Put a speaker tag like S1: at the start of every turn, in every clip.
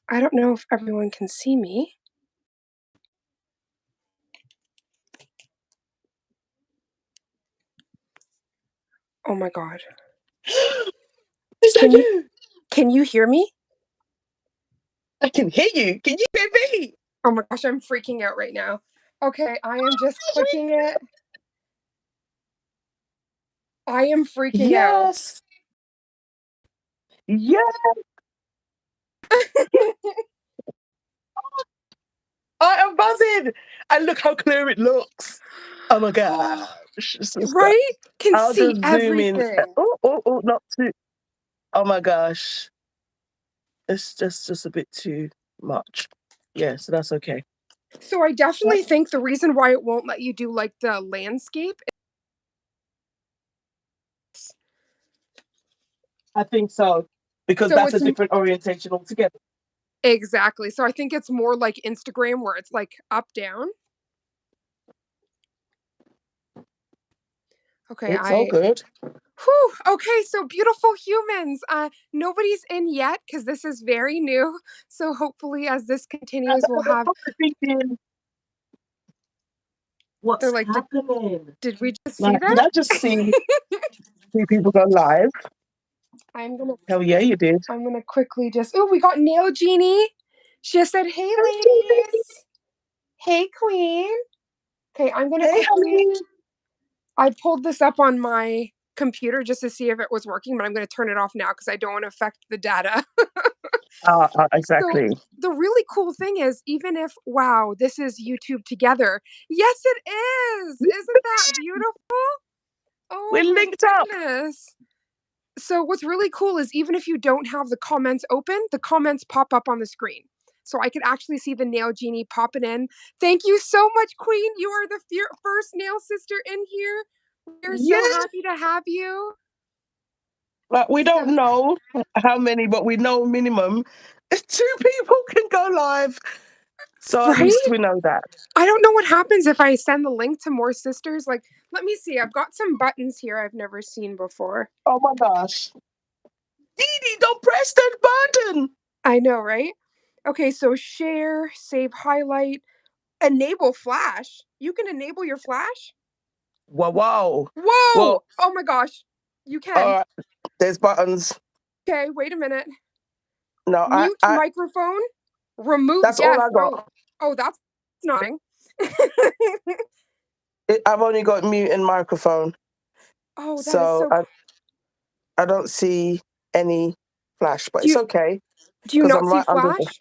S1: I don't know if everyone can see me. Oh my god.
S2: Is that you?
S1: Can you hear me?
S2: I can hear you. Can you hear me?
S1: Oh my gosh, I'm freaking out right now. Okay, I am just clicking it. I am freaking out.
S2: Yes. Yes. I am buzzing. And look how clear it looks. Oh my gosh.
S1: Right? Can
S2: I'll
S1: see
S2: just zoom in.
S1: everything.
S2: Oh, not too. Oh my gosh. It's just a bit too much. Yeah, so that's okay.
S1: So I definitely think the reason why it won't let you do like the landscape.
S2: I think so. Because
S1: So
S2: that's a
S1: it's
S2: different orientation altogether.
S1: exactly. So I think it's more like Instagram where it's like up down. Okay,
S2: It's all good.
S1: Whew, okay, so beautiful humans. Nobody's in yet because this is very new. So hopefully, as this continues, we'll have.
S2: Thinking, what's
S1: They're like,
S2: happening?
S1: did we just see
S2: Like, did
S1: that?
S2: I just see two people go live?
S1: I'm gonna.
S2: Hell yeah, you did.
S1: I'm gonna quickly just. Oh, we got Nail Genie. She just said, "Hey, ladies. Hey, Queen." Okay, I'm gonna
S2: Hey,
S1: quickly.
S2: honey.
S1: I pulled this up on my computer just to see if it was working, but I'm going to turn it off now because I don't want to affect the data.
S2: Exactly.
S1: So the really cool thing is, even if, wow, this is YouTube together. Yes, it is. Isn't that beautiful? Oh
S2: We're
S1: my
S2: linked up.
S1: goodness. So what's really cool is even if you don't have the comments open, the comments pop up on the screen. So I could actually see the Nail Genie popping in. Thank you so much, Queen. You are the first nail sister in here. We're so happy to have you.
S2: Like, we don't know how many, but we know minimum 2 people can go live. So at least we know that.
S1: I don't know what happens if I send the link to more sisters. Like, let me see. I've got some buttons here I've never seen before.
S2: Oh my gosh. Dee, don't press that button.
S1: I know, right? Okay, so share, save highlight, enable flash. You can enable your flash?
S2: Whoa.
S1: Whoa!
S2: Well,
S1: oh my gosh. You can.
S2: There's buttons.
S1: Okay, wait a minute.
S2: No,
S1: Mute microphone. Remove
S2: that's all I got.
S1: Oh, that's nothing.
S2: I've only got mute and microphone.
S1: Oh, that is so
S2: I don't see any flash, but it's okay.
S1: Do you not see flash?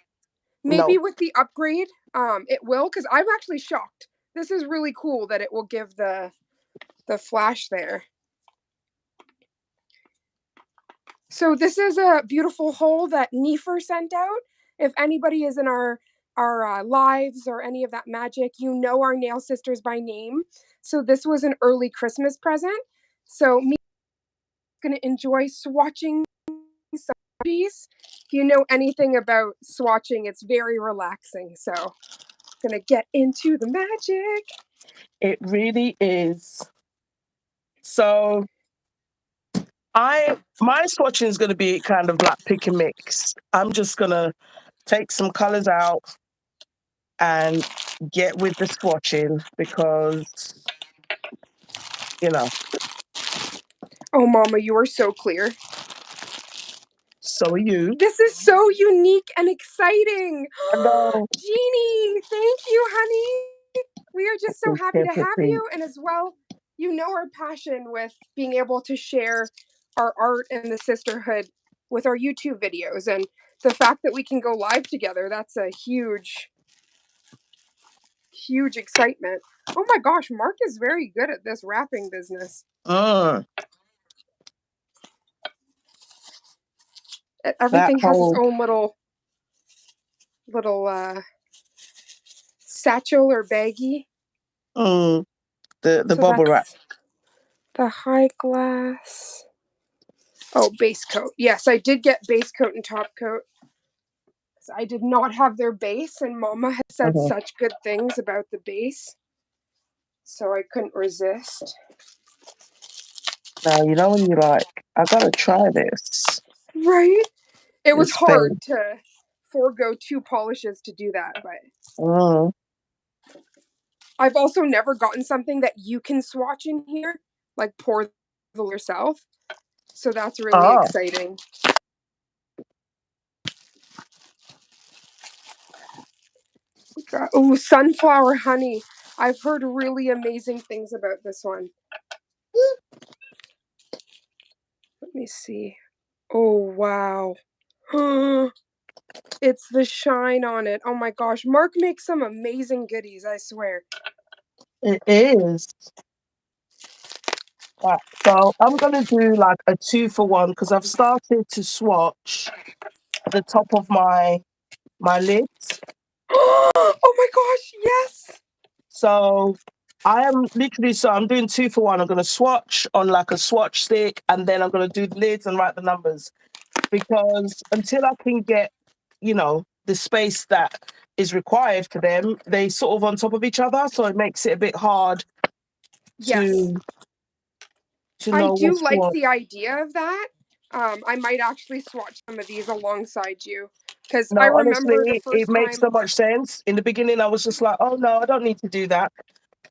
S1: Maybe
S2: No.
S1: with the upgrade, it will, because I'm actually shocked. This is really cool that it will give the flash there. So this is a beautiful hole that Neefer sent out. If anybody is in our lives or any of that magic, you know our nail sisters by name. So this was an early Christmas present. So me going to enjoy swatching some of these. If you know anything about swatching, it's very relaxing. So I'm going to get into the magic.
S2: It really is. So my swatching is going to be kind of like pick and mix. I'm just going to take some colors out and get with the swatching because, you know.
S1: Oh, Mama, you are so clear.
S2: So are you.
S1: This is so unique and exciting.
S2: Hello.
S1: Jeannie, thank you, honey. We are just so happy to have you. And as well, you know our passion with being able to share our art and the sisterhood with our YouTube videos. And the fact that we can go live together, that's a huge, huge excitement. Oh my gosh, Mark is very good at this wrapping business. Everything has its own little satchel or baggie.
S2: The bubble wrap.
S1: The high glass. Oh, base coat. Yes, I did get base coat and top coat. I did not have their base, and Mama has said such good things about the base. So I couldn't resist.
S2: Now, you know when you're like, I gotta try this.
S1: Right? It was
S2: It's fake.
S1: hard to forego 2 polishes to do that, but
S2: Mm.
S1: I've also never gotten something that you can swatch in here, like pour yourself. So that's really
S2: Oh,
S1: exciting. Oh, sunflower honey. I've heard really amazing things about this one. Let me see. Oh, wow. It's the shine on it. Oh my gosh. Mark makes some amazing goodies, I swear.
S2: it is. Right. So I'm gonna do like a 2 for 1 because I've started to swatch the top of my lids.
S1: Oh my gosh, yes.
S2: So I'm doing 2 for 1. I'm gonna swatch on like a swatch stick, and then I'm gonna do the lids and write the numbers. Because until I can get, the space that is required for them, they sort of on top of each other, so it makes it a bit hard
S1: Yes.
S2: to
S1: I
S2: know
S1: do
S2: what's
S1: like
S2: what.
S1: the idea of that. I might actually swatch some of these alongside you because I
S2: No,
S1: remember the
S2: honestly, it
S1: first
S2: makes
S1: time.
S2: so much sense. In the beginning, I was just like, oh no, I don't need to do that.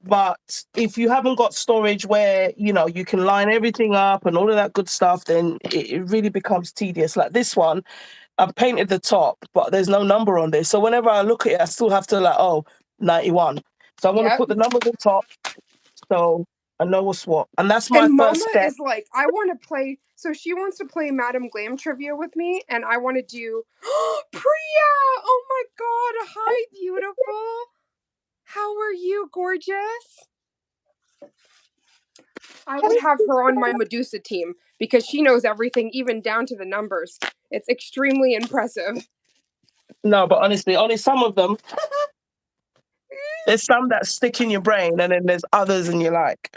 S2: But if you haven't got storage where, you can line everything up and all of that good stuff, then it really becomes tedious. Like this one, I've painted the top, but there's no number on this. So whenever I look at it, I still have to like, oh, 91. So I want to
S1: Yep.
S2: put the number on the top so I know what's what. And that's my
S1: And
S2: first
S1: Mama
S2: step.
S1: is like, I want to play. So she wants to play Madam Glam trivia with me, and I want to do Priya. Oh my God! Hi, beautiful. How are you, gorgeous? I would have her on my Medusa team because she knows everything, even down to the numbers. It's extremely impressive.
S2: No, but honestly, only some of them. There's some that stick in your brain, and then there's others, and you're like,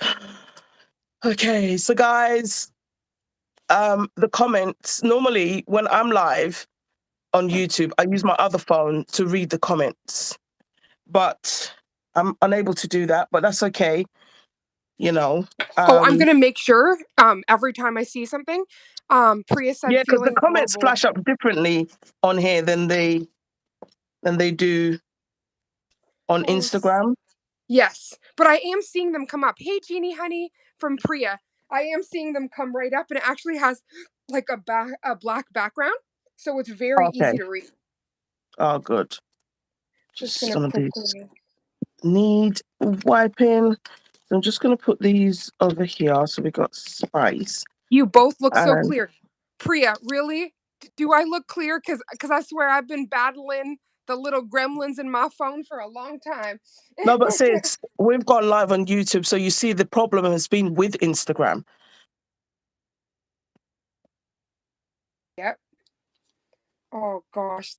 S2: okay. So, guys, the comments normally when I'm live on YouTube, I use my other phone to read the comments, but I'm unable to do that. But that's okay, you know.
S1: Oh, I'm
S2: Um,
S1: gonna make sure every time I see something. Priya said
S2: yeah, because the
S1: feeling
S2: comments
S1: global.
S2: flash up differently on here than they do on
S1: Oh,
S2: Instagram.
S1: yes, but I am seeing them come up. Hey, Jeannie, honey, from Priya. I am seeing them come right up, and it actually has like a black background, so it's very
S2: Okay.
S1: easy to read.
S2: Oh, good.
S1: Just
S2: Just
S1: gonna
S2: some of these
S1: quickly.
S2: need wiping. So I'm just going to put these over here. So we got spice.
S1: You both look so
S2: And
S1: clear. Priya, really? Do I look clear? Cause I swear I've been battling the little gremlins in my phone for a long time.
S2: no, but sis, we've gone live on YouTube. So you see, the problem has been with Instagram.
S1: Yep. Oh gosh.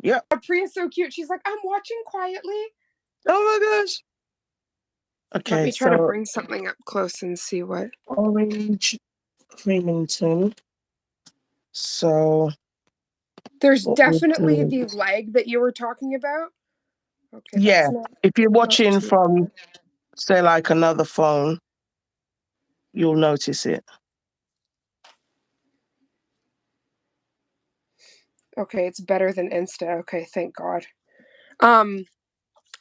S2: Yep.
S1: Priya's so cute. She's like, I'm watching quietly.
S2: Oh my gosh.
S1: Let
S2: Okay.
S1: me try to
S2: So
S1: bring something up close and see what.
S2: orange Creamington. So
S1: There's
S2: what we'll
S1: definitely
S2: do.
S1: the leg that you were talking about. Okay,
S2: Yeah.
S1: that's not
S2: If you're
S1: not
S2: watching
S1: too
S2: from,
S1: bad.
S2: say, like another phone, you'll notice it.
S1: Okay, it's better than Insta. Okay, thank God. Um,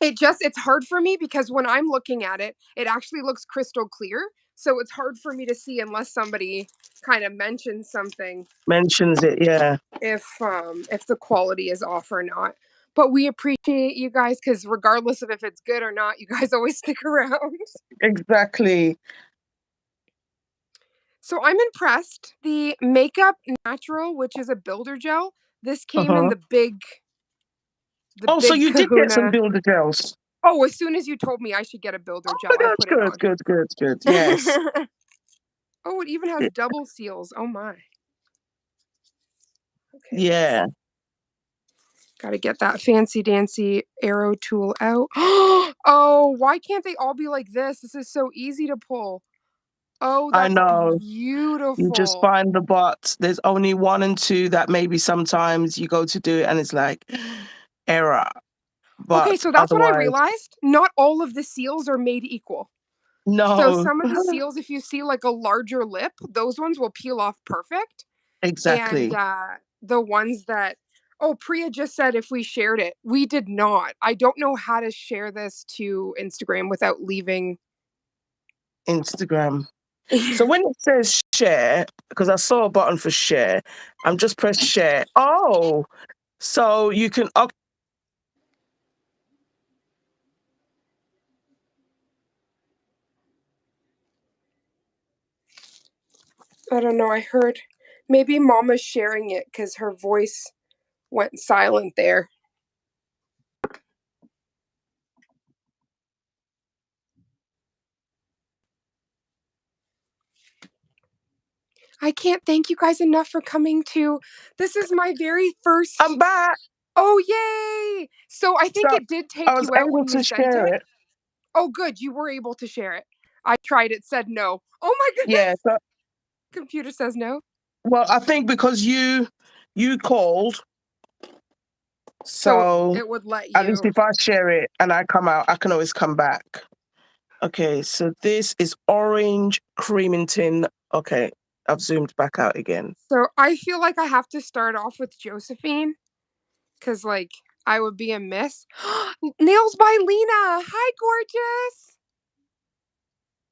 S1: it's hard for me because when I'm looking at it, it actually looks crystal clear. So it's hard for me to see unless somebody kind of mentions something
S2: Mentions it. Yeah.
S1: if the quality is off or not. But we appreciate you guys because regardless of if it's good or not, you guys always stick around.
S2: Exactly.
S1: So I'm impressed. The Makeup Natural, which is a builder gel, this came in
S2: Uh-huh.
S1: the
S2: Oh, so
S1: big
S2: you did get some
S1: kahuna.
S2: builder gels.
S1: Oh, as soon as you told me I should get a
S2: Oh
S1: builder
S2: my
S1: gel, I
S2: gosh,
S1: put it
S2: good,
S1: on.
S2: good, good, good. Yes.
S1: Oh, it even has
S2: Y-
S1: double seals. Oh my. Okay, let's
S2: Yeah,
S1: gotta get that fancy dancy arrow tool out. Oh, why can't they all be like this? This is so easy to pull. Oh,
S2: I
S1: that's
S2: know. You just
S1: beautiful.
S2: find the bots. There's only one and two that maybe sometimes you go to do it and it's like error.
S1: Okay,
S2: But
S1: so that's what I
S2: otherwise,
S1: realized. Not all of the seals are made equal. So
S2: no.
S1: some of the seals, if you see like a larger lip, those ones will peel off perfect. And
S2: Exactly.
S1: the ones that, oh, Priya just said if we shared it. We did not. I don't know how to share this to Instagram without leaving.
S2: Instagram. So when it says share, because I saw a button for share, I'm just press share. Oh, so you can
S1: I don't know. I heard maybe Mama's sharing it because her voice went silent there. I can't thank you guys enough for coming to. This is my very
S2: I'm
S1: first.
S2: back.
S1: Oh, yay! So I think
S2: So
S1: it did
S2: I
S1: take
S2: was
S1: you out
S2: able
S1: when you
S2: to
S1: sent
S2: share
S1: it.
S2: it.
S1: Oh, good. You were able to share it. I tried it, said no. Oh my
S2: Yeah.
S1: goodness.
S2: So,
S1: Computer says no.
S2: well, I think because you called,
S1: So
S2: so
S1: it would let
S2: at least
S1: you.
S2: if I share it and I come out, I can always come back. Okay, so this is orange creamington. Okay, I've zoomed back out again.
S1: So I feel like I have to start off with Josephine because, like, I would be a miss. Nails by Lena. Hi, gorgeous.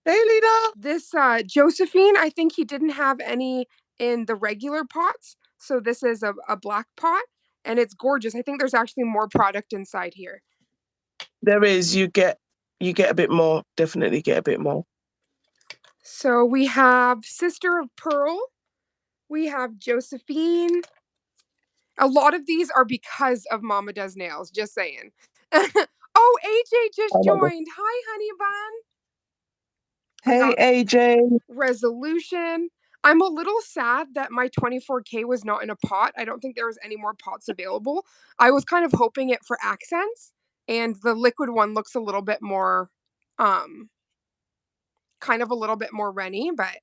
S2: Hey, Lita.
S1: This Josephine, I think he didn't have any in the regular pots. So this is a black pot and it's gorgeous. I think there's actually more product inside here.
S2: There is. You get a bit more. Definitely get a bit more.
S1: So we have Sister of Pearl. We have Josephine. A lot of these are because of Mama Does Nails, just saying. Oh, AJ
S2: I
S1: just
S2: love it.
S1: joined. Hi, honey bun. We
S2: Hey,
S1: got
S2: AJ.
S1: resolution. I'm a little sad that my 24K was not in a pot. I don't think there was any more pots available. I was kind of hoping it for accents, and the liquid one looks a little bit more, um, kind of a little bit more Renny, but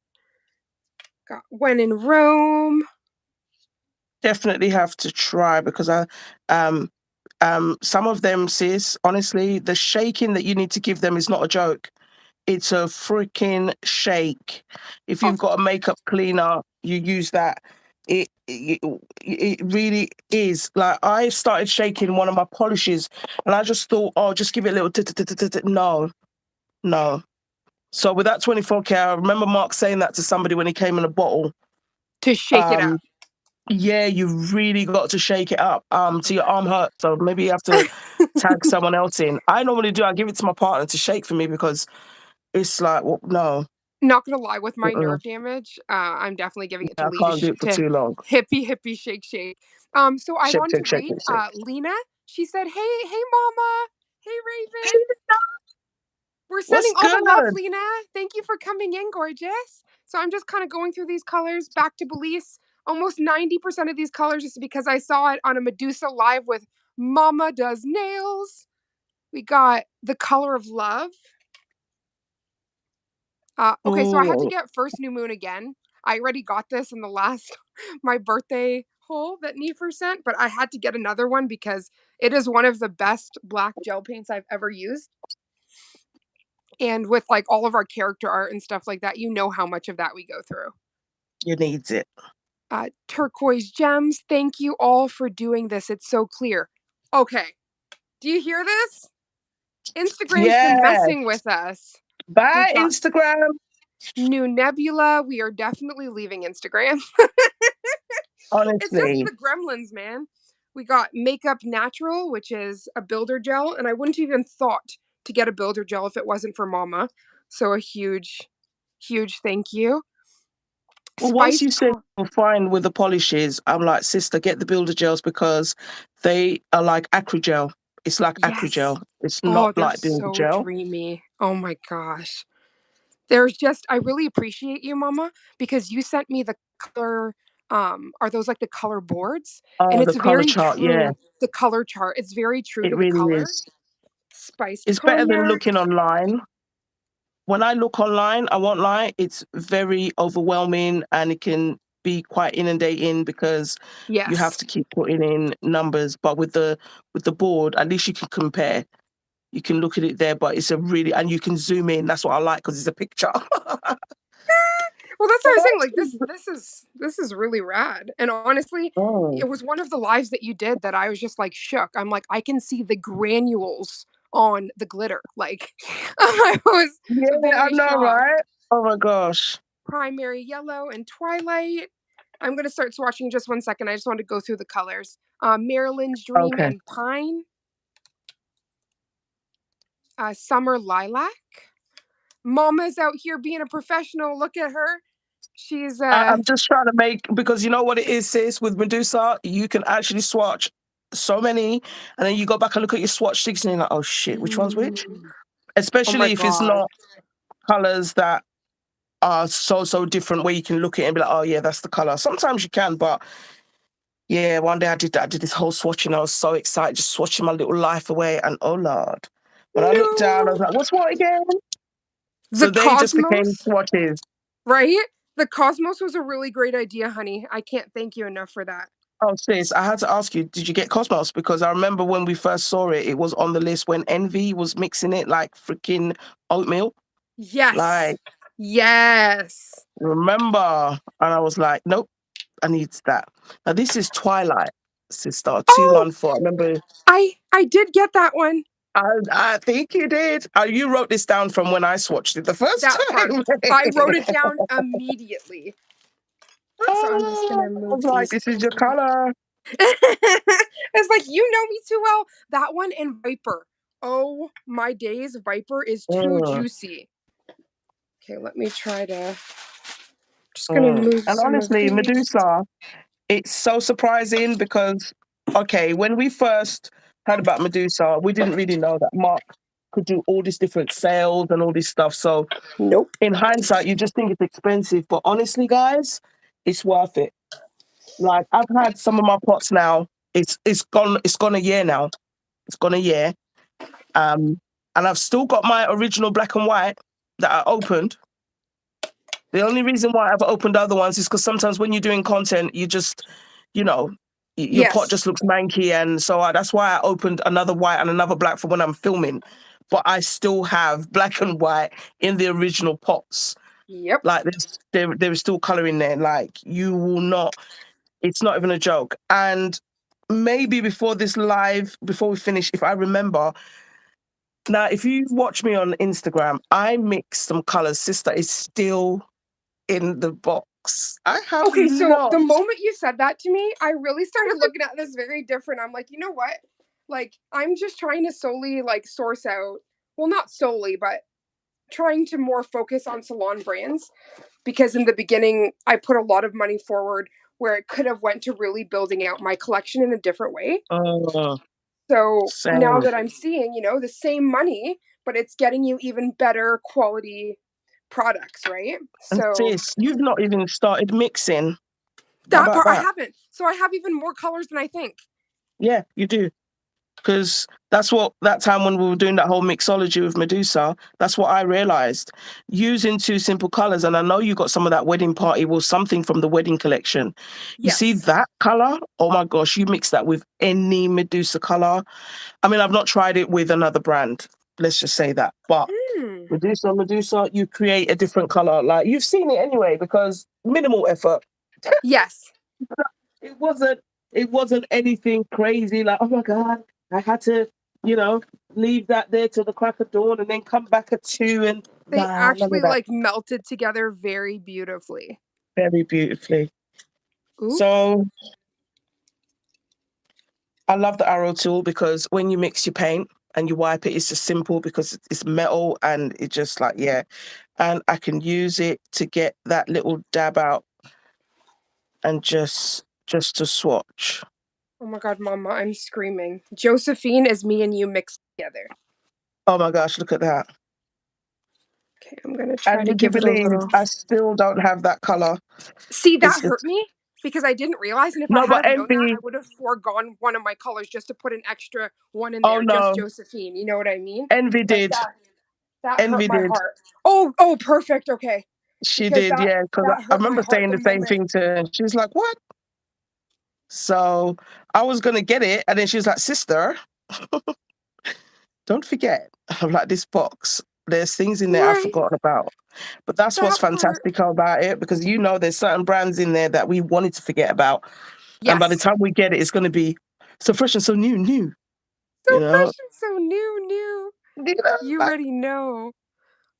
S1: got when in Rome.
S2: Definitely have to try because um some of them, sis, honestly, the shaking that you need to give them is not a joke. It's a freaking shake. If
S1: Oh,
S2: you've got a makeup cleaner, you use that. It really is. Like I started shaking one of my polishes, and I just thought, oh, just give it a little. No, no. So with that 24K, I remember Mark saying that to somebody when he came in a bottle.
S1: to shake it
S2: Um,
S1: up.
S2: yeah, you really got to shake it up. Till your
S1: Okay.
S2: arm hurts. So maybe you have to tag someone else in. I normally do. I give it to my partner to shake for me because it's like, well, no,
S1: Not gonna lie, with my
S2: mm-mm.
S1: nerve damage, I'm definitely giving it to
S2: Yeah, I
S1: Lee
S2: can't do it for
S1: to
S2: too long.
S1: hippie shake shake. So I
S2: Shake,
S1: want to
S2: shake, shake,
S1: read
S2: shake, shake.
S1: Lena. She said, "Hey mama, hey
S2: Hey,
S1: Raven, we're sending
S2: what's
S1: all the love,
S2: good?
S1: Lena. Thank you for coming in, gorgeous." So I'm just kind of going through these colors back to Belize. Almost 90% of these colors is because I saw it on a Medusa live with Mama Does Nails. We got the color of love. Okay, so I had to
S2: Ooh,
S1: get first new moon again. I already got this in the last my birthday haul that Neefer sent, but I had to get another one because it is one of the best black gel paints I've ever used. And with like all of our character art and stuff like that, you know how much of that we go through.
S2: you needs it.
S1: Turquoise gems. Thank you all for doing this. It's so clear. Okay, do you hear this? Instagram's been
S2: Yeah.
S1: messing with us. We
S2: Bye,
S1: got
S2: Instagram.
S1: new nebula. We are definitely leaving Instagram. It's just
S2: Honestly,
S1: the gremlins, man. We got Makeup Natural, which is a builder gel, and I wouldn't even thought to get a builder gel if it wasn't for Mama. So a huge thank you.
S2: well, once you
S1: Spiced
S2: said
S1: co-
S2: you're fine with the polishes, I'm like, sister, get the builder gels because they are like acrygel. It's like
S1: Yes.
S2: acrygel. It's
S1: Oh,
S2: not
S1: they're
S2: like builder
S1: so
S2: gel.
S1: dreamy. Oh my gosh. There's just I really appreciate you, Mama, because you sent me the color are those like the color boards? And
S2: Oh, the
S1: it's
S2: color
S1: very
S2: chart. Yeah,
S1: true. The color chart. It's very true
S2: it
S1: to the
S2: really
S1: color.
S2: is.
S1: Spiced
S2: It's better than
S1: cognac.
S2: looking online. When I look online, I won't lie, it's very overwhelming and it can be quite inundating because you have
S1: Yes.
S2: to keep putting in numbers. But with the board, at least you can compare. You can look at it there, but it's a really and you can zoom in. That's what I like because it's a picture.
S1: Well, that's what I was saying. Like this is really rad. And honestly,
S2: Oh,
S1: it was one of the lives that you did that I was just like shook. I'm like, I can see the granules on the glitter. Like I was
S2: yeah, I
S1: very
S2: know,
S1: shocked.
S2: right? Oh my gosh.
S1: Primary yellow and twilight. I'm gonna start swatching just 1 second. I just want to go through the colors. Maryland's Dream
S2: Okay.
S1: and Pine. Summer Lilac. Mama's out here being a professional. Look at her. She's
S2: I'm just trying to make, because you know what it is, sis, with Medusa, you can actually swatch so many, and then you go back and look at your swatch sticks and you're like, oh shit, which one's which?
S1: oh my
S2: Especially if it's
S1: god.
S2: not colors that are so different where you can look at it and be like, oh yeah, that's the color. Sometimes you can, but yeah, one day I did that. I did this whole swatching. I was so excited, just swatching my little life away, and oh lord. When I looked down, I was
S1: No.
S2: like, what's what again?
S1: The
S2: So they just became
S1: Cosmos,
S2: swatches.
S1: right? The Cosmos was a really great idea, honey. I can't thank you enough for that.
S2: Oh, sis, I had to ask you, did you get Cosmos? Because I remember when we first saw it, it was on the list when Envy was mixing it like freaking oatmeal.
S1: Yes.
S2: Like,
S1: Yes.
S2: remember? And I was like, nope, I need that. Now, this is Twilight, sister,
S1: Oh,
S2: 214. I remember,
S1: I did get that one.
S2: I think you did. You wrote this down from when I swatched it the first
S1: That part.
S2: time.
S1: I wrote it down immediately. So I'm just
S2: Oh,
S1: gonna
S2: I
S1: move
S2: was like,
S1: these
S2: this is your
S1: over.
S2: color.
S1: It's like you know me too well. That one and Viper. Oh my days, Viper is too
S2: Mm,
S1: juicy. Okay, let me try to. Just gonna
S2: mm.
S1: move
S2: And
S1: some of
S2: honestly,
S1: these.
S2: Medusa, it's so surprising because, okay, when we first heard about Medusa, we didn't really know that Mark could do all these different sales and all this stuff. So
S1: Nope.
S2: in hindsight, you just think it's expensive. But honestly, guys, it's worth it. Like I've had some of my pots now. It's gone a year now. It's gone a year. Um, and I've still got my original black and white that I opened. The only reason why I've opened other ones is because sometimes when you're doing content, you just, you know, your pot
S1: Yes.
S2: just looks manky, and so that's why I opened another white and another black for when I'm filming. But I still have black and white in the original pots.
S1: Yep.
S2: Like there is still color in there. Like you will not. It's not even a joke. And maybe before this live, before we finish, if I remember. Now, if you watch me on Instagram, I mix some colors. Sister is still in the box. I have
S1: Okay, so
S2: not.
S1: the moment you said that to me, I really started looking at this very different. I'm like, you know what? Like, I'm just trying to solely like source out, well, not solely, but trying to more focus on salon brands because in the beginning I put a lot of money forward where it could have went to really building out my collection in a different way.
S2: Oh,
S1: So now
S2: same.
S1: that I'm seeing, the same money, but it's getting you even better quality products, right?
S2: And
S1: So
S2: sis, you've not even started mixing. How
S1: that
S2: about
S1: part I
S2: that?
S1: haven't. So I have even more colors than I think.
S2: Yeah, you do. Because that's what that time when we were doing that whole mixology with Medusa, that's what I realized. Using two simple colors, and I know you got some of that wedding party was something from the wedding collection. You see
S1: Yes.
S2: that color? Oh my gosh, you mix that with any Medusa color. I mean, I've not tried it with another brand. Let's just say that. But
S1: Hmm.
S2: Medusa, you create a different color. Like you've seen it anyway, because minimal effort.
S1: Yes.
S2: It wasn't it wasn't anything crazy like, oh my God, I had to, you know, leave that there till the crack of dawn and then come back at 2 and
S1: They
S2: nah, none of
S1: actually
S2: that.
S1: like melted together very beautifully.
S2: Very beautifully.
S1: Oop.
S2: So I love the arrow tool because when you mix your paint and you wipe it, it's just simple because it's metal and it just like, yeah. And I can use it to get that little dab out and just to swatch.
S1: Oh my god, mama, I'm screaming. Josephine is me and you mixed together.
S2: Oh my gosh, look at that.
S1: Okay, I'm gonna try
S2: And
S1: to
S2: would you
S1: give it a
S2: believe
S1: little.
S2: I still don't have that color?
S1: See, that hurt
S2: It's
S1: me because I didn't realize, and if I
S2: no,
S1: had
S2: but
S1: have known that,
S2: envy.
S1: I would have foregone one of my colors just to put an extra one in
S2: Oh
S1: there, just
S2: no,
S1: Josephine. You know what I mean?
S2: envy
S1: Like
S2: did.
S1: that hurt
S2: Envy
S1: my
S2: did.
S1: heart. Oh, perfect. Okay,
S2: She
S1: because
S2: did.
S1: that
S2: Yeah, because
S1: that
S2: I
S1: hurt my
S2: remember
S1: heart
S2: saying
S1: the
S2: the same
S1: moment.
S2: thing to her. And she was like, "What?" So I was gonna get it, and then she was like, "Sister, don't forget." I'm like, "This box. There's things in there I've
S1: Right.
S2: forgotten about. But that's what's
S1: That part.
S2: fantastic about it, because there's certain brands in there that we wanted to forget about. And by the
S1: Yes.
S2: time we get it, it's going to be so fresh and so new,
S1: So
S2: you know?
S1: fresh and so new. You
S2: Like,
S1: already know.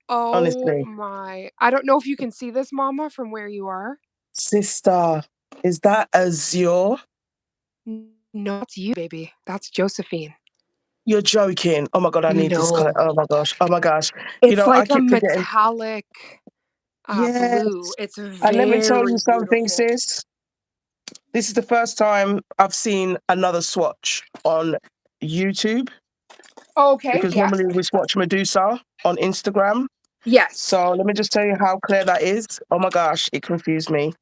S1: Oh
S2: honestly.
S1: my. I don't know if you can see this, Mama, from where you are.
S2: Sister, is that Azure?
S1: No, it's you, baby. That's Josephine.
S2: You're joking. Oh my God, I need this color.
S1: No.
S2: Oh my gosh. Oh my gosh.
S1: It's
S2: I
S1: like a
S2: keep forgetting.
S1: metallic blue.
S2: Yes.
S1: It's
S2: And let me tell you
S1: very
S2: something,
S1: beautiful.
S2: sis. This is the first time I've seen another swatch on YouTube,
S1: Okay,
S2: because
S1: yes.
S2: normally we swatch Medusa on Instagram.
S1: Yes.
S2: So let me just tell you how clear that is. Oh my gosh, it confused me.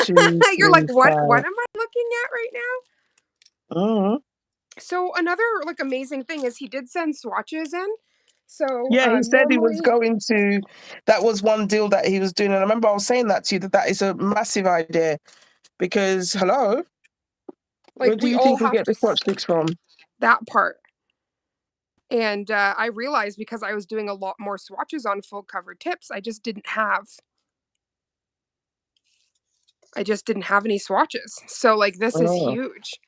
S2: Two,
S1: You're like,
S2: three,
S1: what
S2: five.
S1: am I looking at right now?
S2: Mm.
S1: So another like amazing thing is he did send swatches in. So
S2: Yeah, he said he was
S1: normally
S2: going to. That was one deal that he was doing, and I remember I was saying that to you, that is a massive idea. Because hello,
S1: like
S2: where do
S1: we
S2: you
S1: all
S2: think we
S1: have
S2: get
S1: to
S2: the swatch sticks from?
S1: that part. And I realized because I was doing a lot more swatches on full cover tips, I just didn't have any swatches. So like this is
S2: Oh,
S1: huge.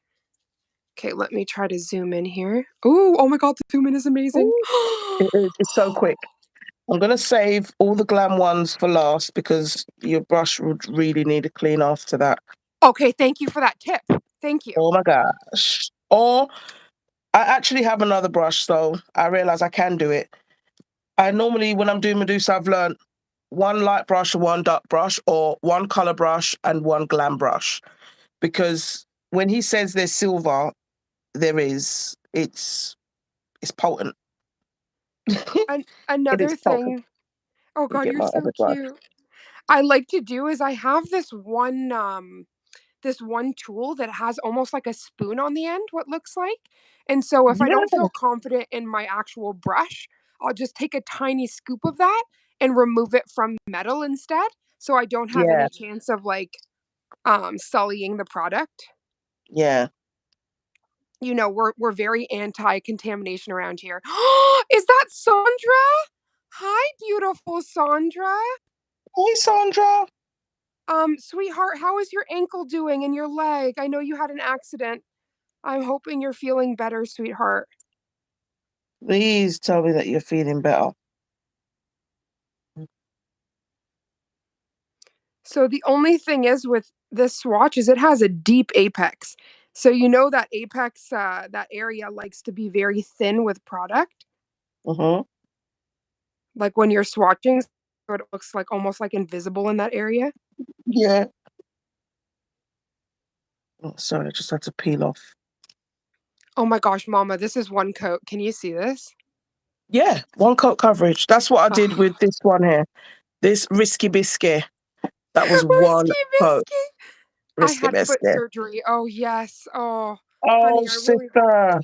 S1: Okay, let me try to zoom in here. Ooh, oh my god, the zoom in is amazing.
S2: ooh, it's so quick. I'm gonna save all the glam ones for last, because your brush would really need a clean after that.
S1: Okay, thank you for that tip. Thank you.
S2: Oh my gosh. Or I actually have another brush, so I realize I can do it. I normally, when I'm doing Medusa, I've learned one light brush, one dark brush, or one color brush and one glam brush. Because when he says there's silver, it's potent. It is
S1: Another
S2: potent.
S1: thing. Oh
S2: Let me
S1: god,
S2: get
S1: you're
S2: my
S1: so
S2: other brush.
S1: cute. I like to do is I have this one tool that has almost like a spoon on the end, what looks like. And so if I
S2: Yeah,
S1: don't feel confident in my actual brush, I'll just take a tiny scoop of that and remove it from the metal instead. So I don't have
S2: yeah,
S1: any chance of like sullying the product.
S2: yeah.
S1: You know, we're very anti-contamination around here. Is that Sandra? Hi, beautiful Sandra.
S2: Hey, Sandra.
S1: Sweetheart, how is your ankle doing and your leg? I know you had an accident. I'm hoping you're feeling better, sweetheart.
S2: Please tell me that you're feeling better.
S1: So the only thing is with this swatch is it has a deep apex. So you know that apex, that area likes to be very thin with product.
S2: Mm-hmm.
S1: Like when you're swatching, so it looks like almost like invisible in that area.
S2: Yeah. Oh, sorry, I just had to peel off.
S1: Oh my gosh, Mama, this is one coat. Can you see this?
S2: Yeah, one coat coverage. That's what I did
S1: Ah,
S2: with this one here. This Risky Biscuit. That was one
S1: risky
S2: coat.
S1: biscuit. I
S2: Risky
S1: had foot
S2: Biscuit.
S1: surgery. Oh yes. Oh,
S2: Oh,
S1: honey, I really hope
S2: sister.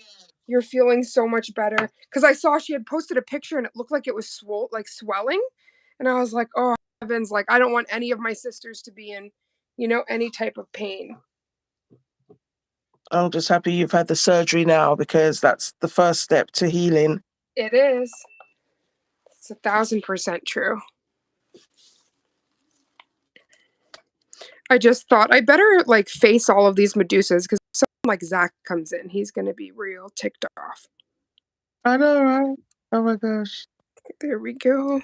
S1: you're feeling so much better. Because I saw she had posted a picture and it looked like it was swelling. And I was like, oh heavens, like I don't want any of my sisters to be in, any type of pain.
S2: I'm just happy you've had the surgery now, because that's the first step to healing.
S1: It is. It's 1,000% true. I just thought I better like face all of these Medusas because someone like Zach comes in, he's gonna be real ticked off.
S2: I know, right? Oh my gosh.
S1: There we go.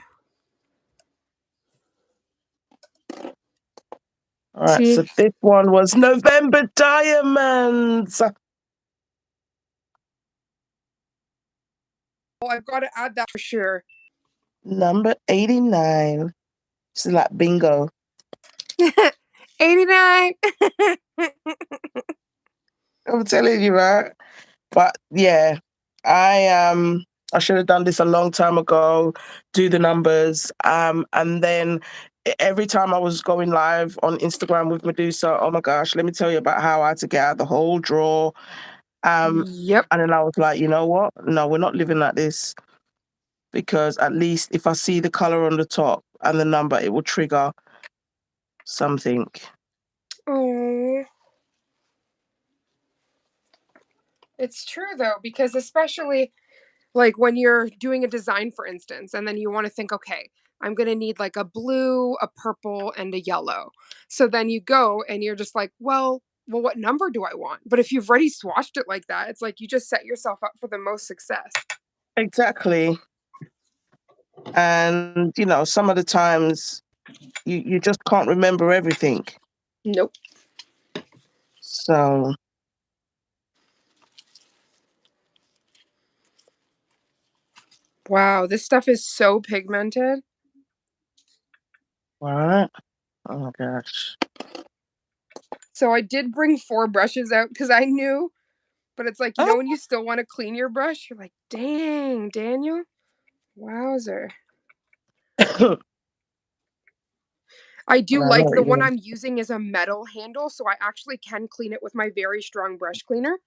S2: All right,
S1: See,
S2: so this one was November Diamonds.
S1: well, I've got to add that for sure.
S2: Number 89. This is like bingo.
S1: 89.
S2: I'm telling you, right? But yeah, I should have done this a long time ago, do the numbers. And then every time I was going live on Instagram with Medusa, oh my gosh, let me tell you about how I had to get out the whole drawer. Um,
S1: Yep.
S2: and then I was like, you know what? No, we're not living like this, because at least if I see the color on the top and the number, it will trigger something.
S1: Oh, it's true though, because especially Like when you're doing a design, for instance, and then you want to think, okay, I'm going to need like a blue, a purple, and a yellow. So then you go and you're just like, well, what number do I want? But if you've already swatched it like that, it's like you just set yourself up for the most success.
S2: Exactly. And, some of the times you just can't remember everything.
S1: Nope.
S2: So,
S1: Wow, this stuff is so pigmented.
S2: all right. Oh my gosh.
S1: So I did bring 4 brushes out because I knew, but it's like,
S2: Oh,
S1: when you still want to clean your brush, you're like, dang, Daniel. Wowzer. I do
S2: I know
S1: like
S2: what
S1: the
S2: you
S1: one
S2: mean.
S1: I'm using is a metal handle, so I actually can clean it with my very strong brush cleaner.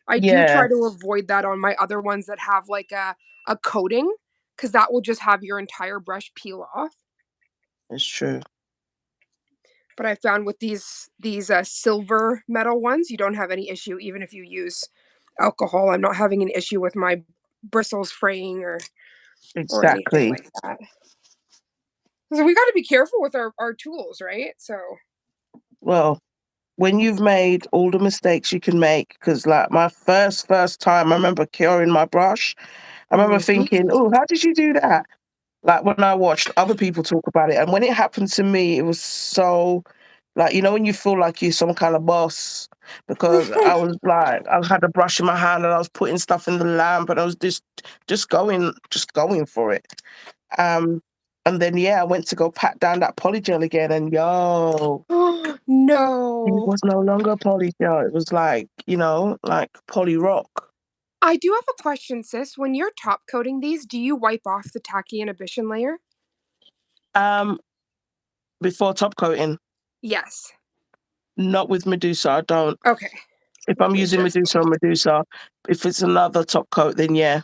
S1: I do
S2: Yeah,
S1: try to avoid that on my other ones that have like a coating, because that will just have your entire brush peel off.
S2: it's true.
S1: But I found with these silver metal ones, you don't have any issue even if you use alcohol. I'm not having an issue with my bristles fraying or anything
S2: Exactly.
S1: like that. So we got to be careful with our tools, right? So.
S2: Well, when you've made all the mistakes you can make, because like my first time, I remember curing my brush. I remember
S1: Mhm.
S2: thinking, "Oh, how did you do that?" Like when I watched other people talk about it, and when it happened to me, it was so like when you feel like you're some kind of boss, because I was like I had a brush in my hand and I was putting stuff in the lamp and I was just going for it. Um, and then I went to go pat down that polygel again, and it
S1: No.
S2: was no longer polygel. It was like like poly rock.
S1: I do have a question, sis. When you're top coating these, do you wipe off the tacky inhibition layer?
S2: Um, Before top coating,
S1: Yes.
S2: not with Medusa. I don't.
S1: Okay.
S2: If
S1: Let
S2: I'm
S1: me
S2: using
S1: just,
S2: Medusa or Medusa, if it's another top coat, then yeah,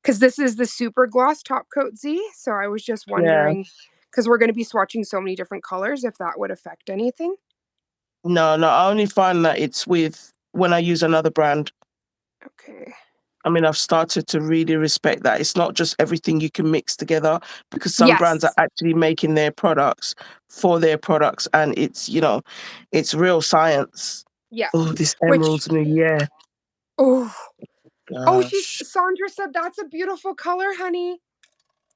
S1: because this is the super gloss top coat Z. So I was just
S2: yeah.
S1: wondering, because we're going to be swatching so many different colors, if that would affect anything.
S2: No, no, I only find that it's with when I use another brand.
S1: Okay.
S2: I mean, I've started to really respect that. It's not just everything you can mix together because some brands are
S1: Yes.
S2: actually making their products for their products and it's real science.
S1: Yeah.
S2: Oh, this
S1: Which,
S2: emerald's new, yeah.
S1: oh,
S2: Gosh.
S1: Sandra said that's a beautiful color, honey.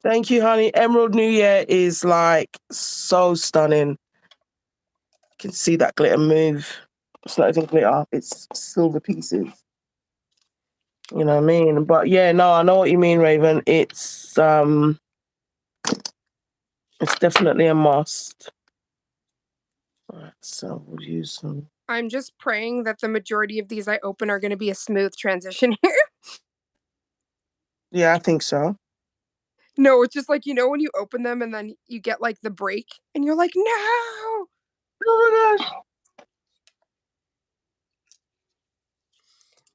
S2: Thank you, honey. Emerald New Year is like so stunning. You can see that glitter move. It's not even glitter, it's silver pieces. You know what I mean? But yeah, no, I know what you mean, Raven. It's definitely a must. Alright, so we'll use some.
S1: I'm just praying that the majority of these I open are going to be a smooth transition here.
S2: Yeah, I think so.
S1: No, it's just like, when you open them and then you get like the break and you're like, no.
S2: Oh my gosh.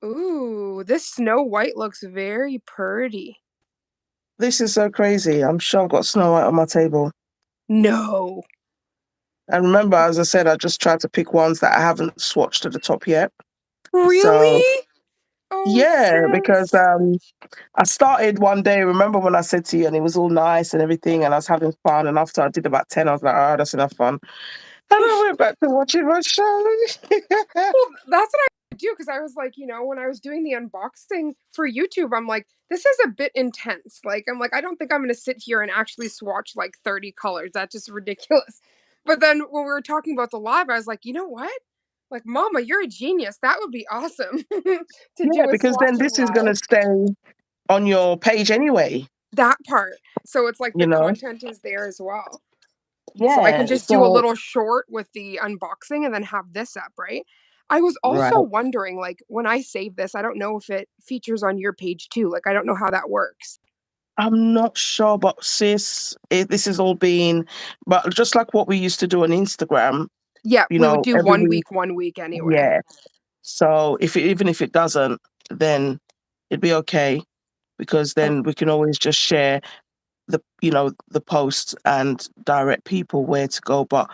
S1: Ooh, this Snow White looks very pretty.
S2: This is so crazy. I'm sure I've got Snow White on my table.
S1: No.
S2: And remember, as I said, I just tried to pick ones that I haven't swatched to the top yet. So
S1: Really? Oh,
S2: yeah, because
S1: sis.
S2: I started one day, remember when I said to you, and it was all nice and everything, and I was having fun. And after I did about 10, I was like, oh, that's enough fun. And I went back to watching my show.
S1: Well, that's what I do because I was like, when I was doing the unboxing for YouTube, I'm like, this is a bit intense. Like, I'm like, I don't think I'm going to sit here and actually swatch like 30 colors. That's just ridiculous. But then when we were talking about the live, I was like, you know what? Like, Mama, you're a genius. That would be awesome to
S2: Yeah,
S1: do a
S2: because then
S1: swatching
S2: this is going to
S1: live.
S2: stay on your page anyway,
S1: That part. So it's like
S2: you
S1: the
S2: know?
S1: content is there as well. So I can
S2: Yeah.
S1: just do a
S2: So,
S1: little short with the unboxing and then have this up, right? I was also
S2: right.
S1: wondering, like, when I save this, I don't know if it features on your page too. Like, I don't know how that works.
S2: I'm not sure, but sis, this is all being, but just like what we used to do on Instagram,
S1: Yeah, we would do
S2: every week.
S1: 1 week anyway.
S2: Yeah. So even if it doesn't, then it'd be okay because
S1: Oh,
S2: then we can always just share the posts and direct people where to go. But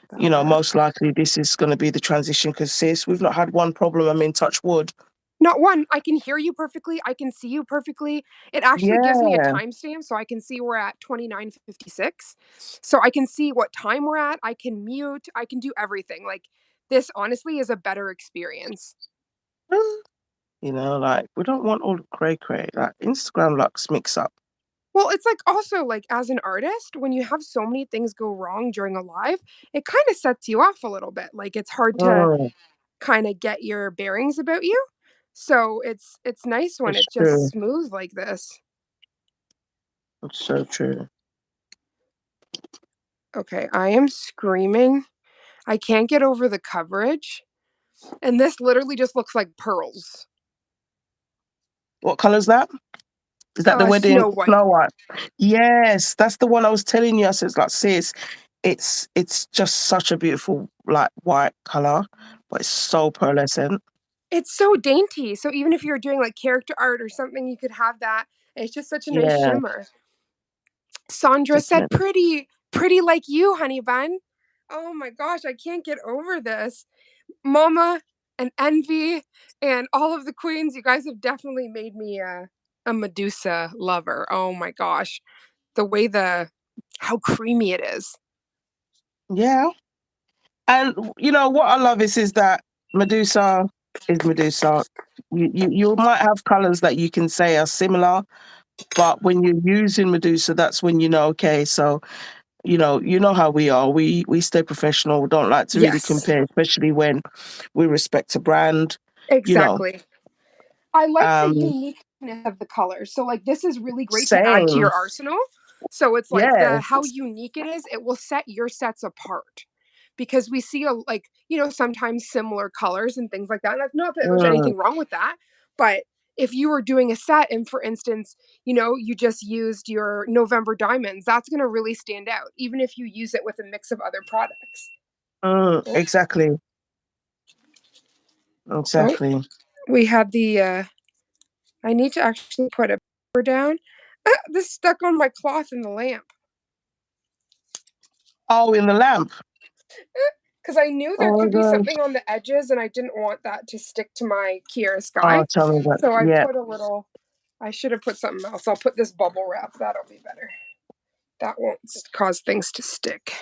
S1: got it.
S2: most likely this is going to be the transition because sis, we've not had one problem. I mean, touch wood.
S1: Not one. I can hear you perfectly. I can see you perfectly. It actually gives me a
S2: Yeah.
S1: timestamp so I can see we're at 29:56. So I can see what time we're at. I can mute. I can do everything. Like this honestly is a better experience.
S2: You know, like we don't want all the cray cray. Like Instagram looks mix up.
S1: Well, it's like also like as an artist, when you have so many things go wrong during a live, it kind of sets you off a little bit. Like it's hard to
S2: Mm,
S1: kind of get your bearings about you. So it's nice when
S2: it's
S1: it's just
S2: true.
S1: smooth like this.
S2: It's so true.
S1: Okay, I am screaming. I can't get over the coverage. And this literally just looks like pearls.
S2: What color's that? Is that the wedding
S1: Snow White.
S2: Snow White? Yes, that's the one I was telling you. I said, like, sis, it's just such a beautiful like white color, but it's so pearlescent.
S1: It's so dainty. So even if you're doing like character art or something, you could have that. It's just such a nice
S2: Yeah,
S1: shimmer. Sandra said,
S2: definitely.
S1: pretty, pretty like you, honey bun. Oh my gosh, I can't get over this. Mama and Envy and all of the queens, you guys have definitely made me a Medusa lover. Oh my gosh. The way how creamy it is.
S2: Yeah. And you know what I love is that Medusa is Medusa. You might have colors that you can say are similar, but when you're using Medusa, that's when you know, okay, so you know how we are. We stay professional. We don't like to really
S1: Yes,
S2: compare, especially when we respect a brand, you know.
S1: exactly. I like the
S2: Um,
S1: uniqueness of the colors. So like this is really great to add to
S2: same.
S1: your arsenal. So it's like the
S2: Yes.
S1: how unique it is, it will set your sets apart. Because we see a like, sometimes similar colors and things like that. And that's not that there's
S2: Mm,
S1: anything wrong with that, but if you were doing a set and for instance, you just used your November diamonds, that's going to really stand out even if you use it with a mix of other products. Oh,
S2: exactly.
S1: oh,
S2: Exactly.
S1: we had the I need to actually put a paper down. This stuck on my cloth in the lamp
S2: Oh, in the lamp.
S1: because I knew there
S2: Oh
S1: could
S2: my
S1: be
S2: gosh.
S1: something on the edges, and I didn't want that to stick to my Kiera
S2: Oh,
S1: Sky.
S2: tell me that.
S1: So I
S2: Yeah.
S1: put a little. I should have put something else. I'll put this bubble wrap. That'll be better. That won't cause things to stick.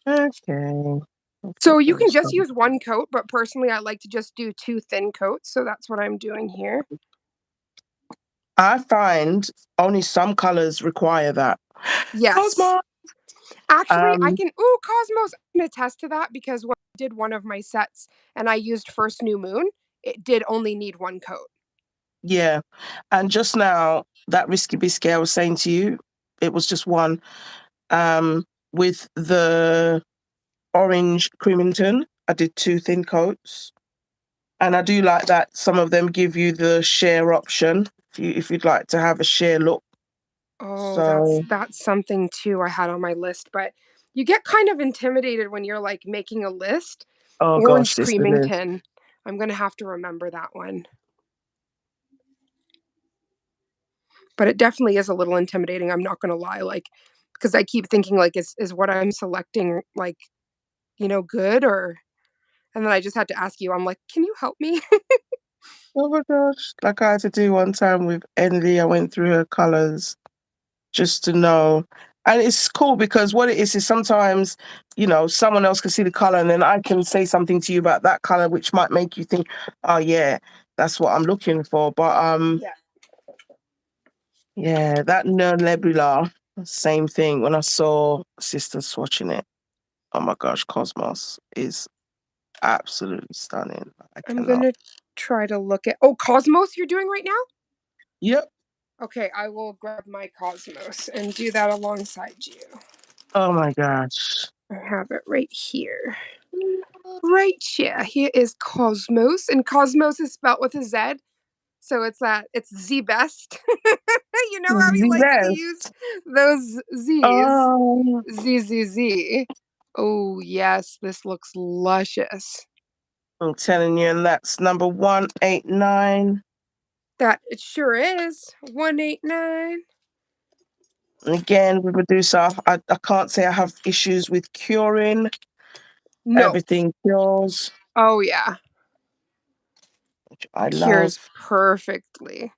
S2: Okay. Let's
S1: So
S2: get
S1: you can
S2: those
S1: just
S2: done.
S1: use one coat, but personally, I like to just do two thin coats. So that's what I'm doing here.
S2: I find only some colors require that.
S1: Yes.
S2: Cosmo.
S1: Actually, I
S2: Um,
S1: can. Ooh, Cosmos. I can attest to that because when I did one of my sets and I used First New Moon, it did only need one coat.
S2: yeah. And just now, that risky biscuit I was saying to you, it was just one. With the orange Creamington, I did two thin coats. And I do like that some of them give you the share option if you'd like to have a share look.
S1: Oh, that's
S2: So,
S1: that's something too I had on my list, but you get kind of intimidated when you're like making a list.
S2: oh gosh,
S1: Orange
S2: this it is.
S1: Creamington. I'm gonna have to remember that one. But it definitely is a little intimidating. I'm not gonna lie, like because I keep thinking like is what I'm selecting like good or and then I just had to ask you. I'm like, can you help me?
S2: Oh my gosh. Like I had to do one time with Envy, I went through her colors just to know. And it's cool because what it is sometimes, someone else can see the color and then I can say something to you about that color, which might make you think, oh yeah, that's what I'm looking for. But
S1: Yeah.
S2: yeah, that Nebula, same thing. When I saw sisters swatching it, oh my gosh, Cosmos is absolutely stunning. I
S1: I'm
S2: cannot.
S1: gonna try to look at. Oh, Cosmos, you're doing right now?
S2: Yep.
S1: Okay, I will grab my Cosmos and do that alongside you.
S2: Oh my gosh.
S1: I have it right here. Right here. Here is Cosmos, and Cosmos is spelt with a Z. So it's Z best. You know how he likes to use
S2: Yes.
S1: those Z's.
S2: Oh,
S1: Z Z Z. Oh yes, this looks luscious.
S2: I'm telling you, and that's number 189.
S1: That it sure is. 189.
S2: And again, with Medusa, I can't say I have issues with curing.
S1: No.
S2: Everything cures.
S1: Oh, yeah.
S2: which I
S1: Cures
S2: love.
S1: perfectly.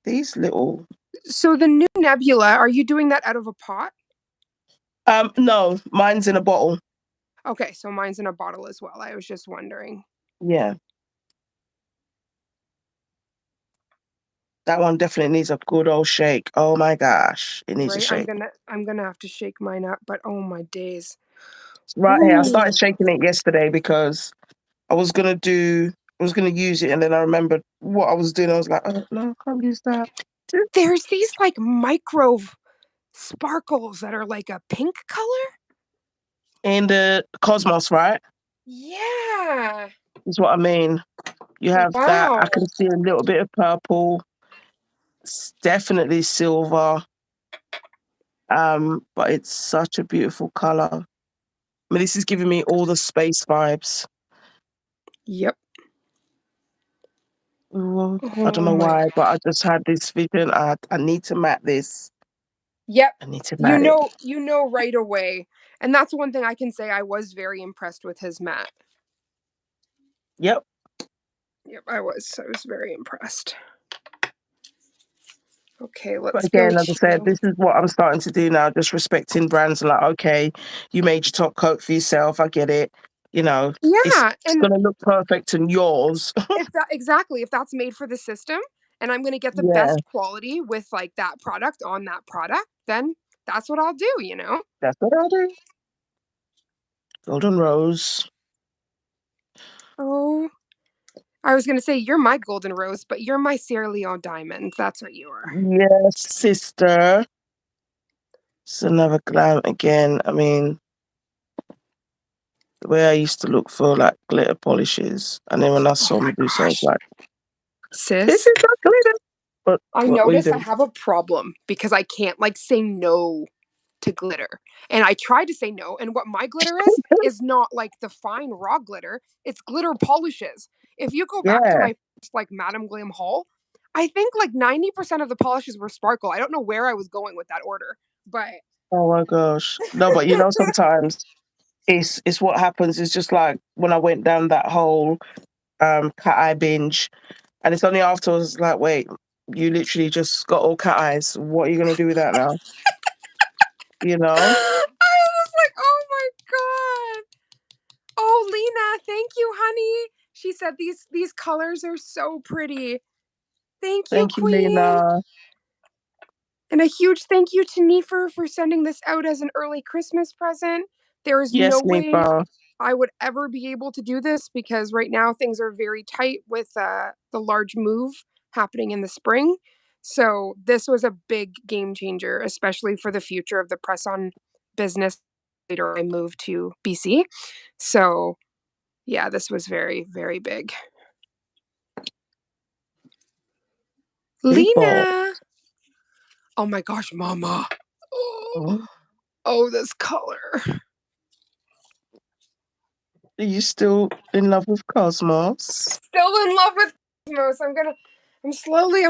S2: These little
S1: So the new Nebula, are you doing that out of a pot?
S2: no, mine's in a bottle.
S1: Okay, so mine's in a bottle as well. I was just wondering.
S2: Yeah. That one definitely needs a good old shake. Oh my gosh. It needs a
S1: Right? I'm
S2: shake.
S1: gonna I'm gonna have to shake mine up, but oh my days.
S2: Right here. I started
S1: Ooh.
S2: shaking it yesterday because I was gonna use it and then I remembered what I was doing. I was like, oh no, I can't use that.
S1: There's these like micro sparkles that are like a pink color.
S2: In the Cosmos, right?
S1: Yeah.
S2: Is what I mean. You have that.
S1: Wow.
S2: I can see a little bit of purple. It's definitely silver. But it's such a beautiful color. I mean, this is giving me all the space vibes.
S1: Yep.
S2: Ooh, I don't
S1: Oh
S2: know
S1: my.
S2: why, but I just had this vision. I need to mat this.
S1: Yep.
S2: I need to mat it.
S1: You know right away. And that's one thing I can say I was very impressed with his mat.
S2: Yep.
S1: Yep, I was. I was very impressed. Okay,
S2: But
S1: let's go
S2: again, as I said,
S1: to.
S2: this is what I'm starting to do now, just respecting brands like, okay, you made your top coat for yourself. I get it. You know,
S1: Yeah,
S2: it's
S1: and
S2: gonna look perfect in yours.
S1: if that exactly, if that's made for the system and I'm going to get the
S2: Yeah,
S1: best quality with like that product on that product, then that's what I'll do, you know?
S2: that's what I'll do. Golden rose.
S1: Oh, I was going to say you're my golden rose, but you're my Sierra Leone diamond. That's what you are.
S2: Yes, sister. It's another glam again. I mean, the way I used to look for like glitter polishes, and then when I
S1: Oh
S2: saw
S1: my
S2: Medusa, I was
S1: gosh.
S2: like, "This
S1: Sis,
S2: is not glitter." But
S1: I
S2: what are you
S1: noticed I
S2: doing?
S1: have a problem because I can't like say no to glitter. And I tried to say no, and what my glitter is not like the fine raw glitter, it's glitter polishes. If you go back to
S2: Yeah.
S1: my first, like Madame Glam haul, I think like 90% of the polishes were sparkle. I don't know where I was going with that order, but
S2: Oh my gosh. No, but you know, sometimes it's what happens. It's just like when I went down that whole cat eye binge, and it's only afterwards like, wait, you literally just got all cat eyes. What are you gonna do with that now? You know?
S1: I was like, "Oh my god." Oh, Lena, thank you, honey. She said these colors are so pretty. Thank you,
S2: Thank you,
S1: queen.
S2: Lena.
S1: And a huge thank you to Neefer for sending this out as an early Christmas present. There is no
S2: Yes,
S1: way
S2: Neefer.
S1: I would ever be able to do this because right now things are very tight with the large move happening in the spring. So this was a big game changer, especially for the future of the press on business later I moved to BC. So yeah, this was very, very big.
S2: People.
S1: Lena! Oh my gosh, mama. Oh,
S2: Oh,
S1: oh this color.
S2: are you still in love with Cosmos?
S1: Still in love with Cosmos. I'm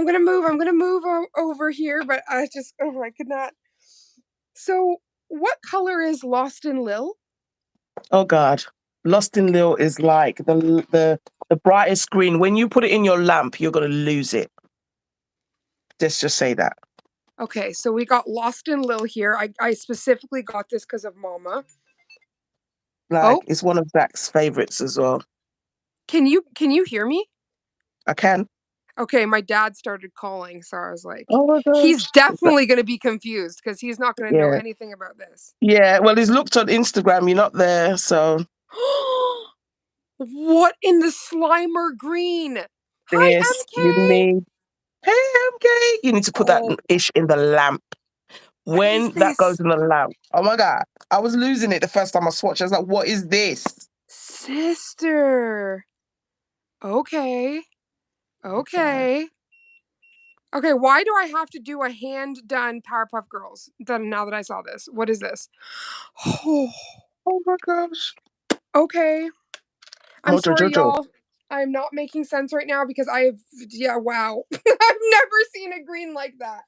S1: gonna move. I'm gonna move over here, but I just, oh, I could not. So, what color is Lost in Lil?
S2: Oh God. Lost in Lil is like the brightest green. When you put it in your lamp, you're gonna lose it. Let's just say that.
S1: Okay, so we got Lost in Lil here. I specifically got this because of Mama.
S2: Like
S1: Oh,
S2: it's one of Zach's favorites as well.
S1: can you hear me?
S2: I can.
S1: Okay, my dad started calling, so I was like,
S2: Oh my
S1: he's
S2: gosh.
S1: definitely gonna be confused because he's not gonna know
S2: Yeah.
S1: anything about this.
S2: Yeah. Well, he's looked on Instagram. You're not there, so
S1: What in the Slimer green? Hi,
S2: this you
S1: MK.
S2: need. Hey, I'm gay. You need to put that
S1: Oh,
S2: ish in the lamp.
S1: what is
S2: When that goes
S1: this?
S2: in the lamp, oh my God, I was losing it the first time I swatched. I was like, what is this?
S1: Sister. Okay. Okay. Okay, why do I have to do a hand done Powerpuff Girls? Then now that I saw this. What is this? Oh,
S2: Oh my gosh.
S1: okay. I'm
S2: Mojo
S1: sorry,
S2: Jojo.
S1: y'all. I'm not making sense right now because I've yeah, wow. I've never seen a green like that.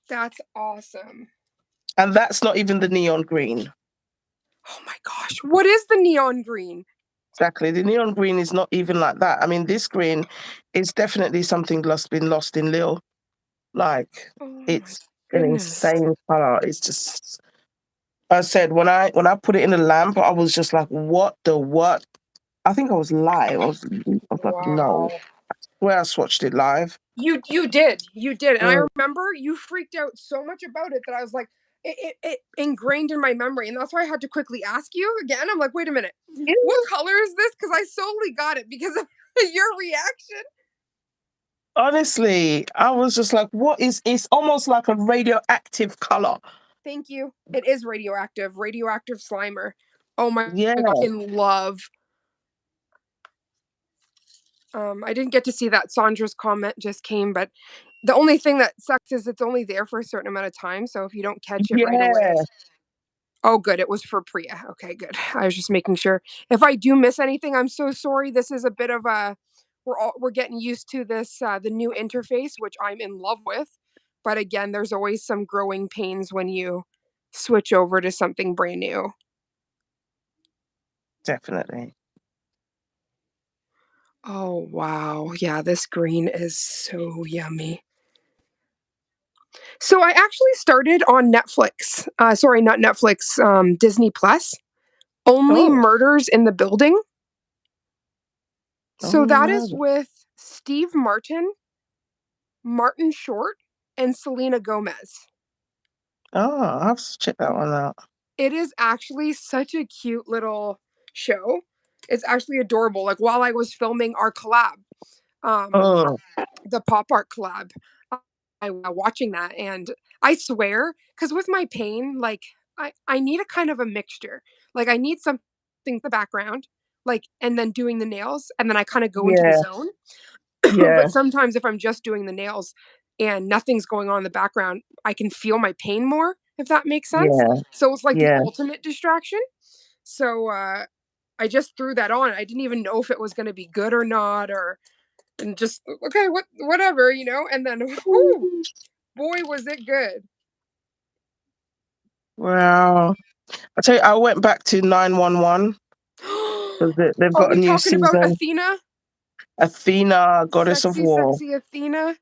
S1: That's awesome.
S2: And that's not even the neon green.
S1: Oh my gosh. What is the neon green?
S2: Exactly. The neon green is not even like that. I mean, this green is definitely something been lost in Lille. Like,
S1: Oh my
S2: it's an
S1: goodness.
S2: insane color. It's just, I said, when I put it in the lamp, I was just like, what the what? I think I was live. I was like, no.
S1: Wow.
S2: Where I swatched it live.
S1: You did, and I
S2: Mm,
S1: remember you freaked out so much about it that I was like, it ingrained in my memory, and that's why I had to quickly ask you again. I'm like, wait a minute, what
S2: yeah.
S1: color is this? Because I solely got it because of your reaction.
S2: Honestly, I was just like, what is it's almost like a radioactive color.
S1: Thank you. It is radioactive Slimer. Oh
S2: Yeah,
S1: my god, in love. I didn't get to see that Sandra's comment just came, but the only thing that sucks is it's only there for a certain amount of time. So if you don't catch it right away,
S2: yeah,
S1: oh, good. It was for Priya. Okay, good. I was just making sure. If I do miss anything, I'm so sorry. This is a bit of a we're getting used to this the new interface, which I'm in love with. But again, there's always some growing pains when you switch over to something brand new.
S2: definitely.
S1: Oh wow. Yeah, this green is so yummy. So I actually started on Netflix. Sorry, not Netflix, Disney Plus. Only
S2: Oh,
S1: Murders in the Building. So
S2: only
S1: that is
S2: murder.
S1: with Steve Martin, Martin Short, and Selena Gomez.
S2: Oh, I'll have to check that one out.
S1: It is actually such a cute little show. It's actually adorable. Like while I was filming our collab, um,
S2: Oh,
S1: the pop art collab, I was watching that, and I swear, because with my pain, like I need a kind of a mixture. Like I need something in the background, like and then doing the nails, and then I kind of go into the
S2: yeah,
S1: zone.
S2: yeah,
S1: But sometimes if I'm just doing the nails and nothing's going on in the background, I can feel my pain more, if that makes sense.
S2: yeah,
S1: So it's like the
S2: yeah,
S1: ultimate distraction. So I just threw that on. I didn't even know if it was going to be good or not, or and just okay, whatever, And then, whew, boy, was it good.
S2: wow. I tell you, I went back to 911 because they've
S1: Are
S2: got a
S1: we
S2: new
S1: talking about
S2: season.
S1: Athena?
S2: Athena, Goddess of
S1: Sexy,
S2: War.
S1: sexy Athena.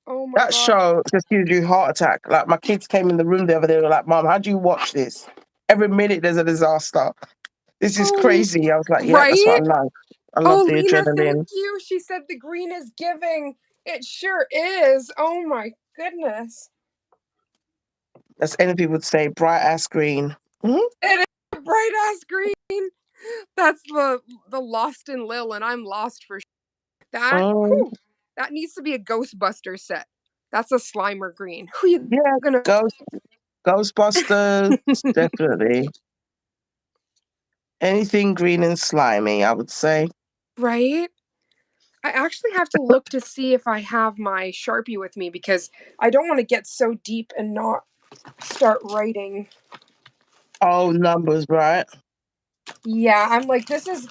S1: Oh my
S2: That
S1: gosh.
S2: show just gives you heart attack. Like my kids came in the room the other day, they were like, "Mom, how do you watch this? Every minute there's a disaster. This is
S1: Oh,
S2: crazy." I was like, "Yeah, that's what
S1: right?
S2: I love. I love
S1: Oh,
S2: the
S1: Lena, thank
S2: adrenaline.
S1: you. She said the green is giving. It sure is. Oh my goodness.
S2: As anything would say, bright ass green." Mhm.
S1: It is a bright ass green. That's the Lost in Lil, and I'm lost for that.
S2: Mm,
S1: Whew, that needs to be a Ghostbuster set. That's a Slimer green. Who you
S2: yeah,
S1: gonna
S2: Ghostbusters, definitely. Anything green and slimy, I would say.
S1: right? I actually have to look to see if I have my Sharpie with me because I don't want to get so deep and not start writing.
S2: Oh, numbers, right?
S1: Yeah, I'm like, this is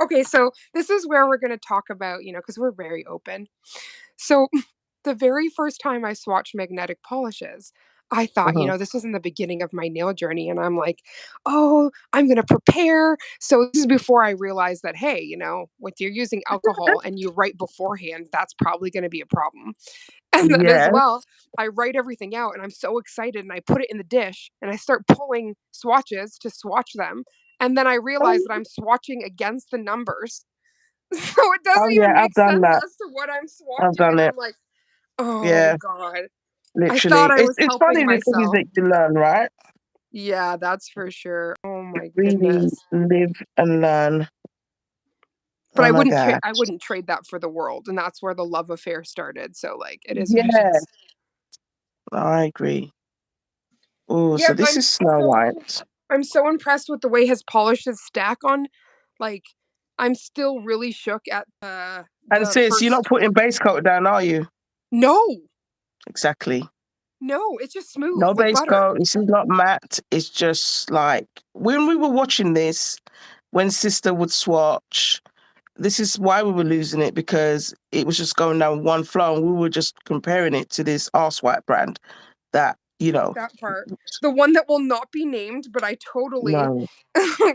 S1: okay. So, this is where we're going to talk about, because we're very open. So, the very first time I swatched magnetic polishes, I thought,
S2: Hmm.
S1: this was in the beginning of my nail journey. And I'm like, oh, I'm going to prepare. So, this is before I realized that, hey, if you're using alcohol and you write beforehand, that's probably going to be a problem. And then as
S2: Yeah.
S1: well, I write everything out and I'm so excited and I put it in the dish and I start pulling swatches to swatch them. And then I realize that I'm swatching against the numbers. So it
S2: Oh,
S1: doesn't
S2: yeah,
S1: even
S2: I've
S1: make
S2: done
S1: sense
S2: that.
S1: as to what I'm
S2: I've
S1: swatching.
S2: done
S1: And
S2: it.
S1: I'm like, oh
S2: Yeah,
S1: God. I thought
S2: literally.
S1: I
S2: It's
S1: was
S2: it's
S1: helping
S2: funny the things
S1: myself.
S2: that you learn, right?
S1: Yeah, that's for sure. Oh my
S2: Really
S1: goodness.
S2: live and learn.
S1: But
S2: Oh my God.
S1: I wouldn't trade that for the world. And that's where the love affair started. So like it is what it
S2: Yeah,
S1: is.
S2: I agree. Oh, so
S1: Yep,
S2: this is Snow White.
S1: I'm so impressed with the way his polishes stack on. Like, I'm still really shook at
S2: And
S1: the
S2: sis, you're not
S1: first.
S2: putting base coat down, are you?
S1: No,
S2: Exactly.
S1: no, it's just smooth
S2: No
S1: like
S2: base
S1: butter.
S2: coat. This is not matte. It's just like when we were watching this, when sister would swatch, this is why we were losing it because it was just going down one flow and we were just comparing it to this arse white brand that you know.
S1: That part. The one that will not be named, but I totally
S2: No.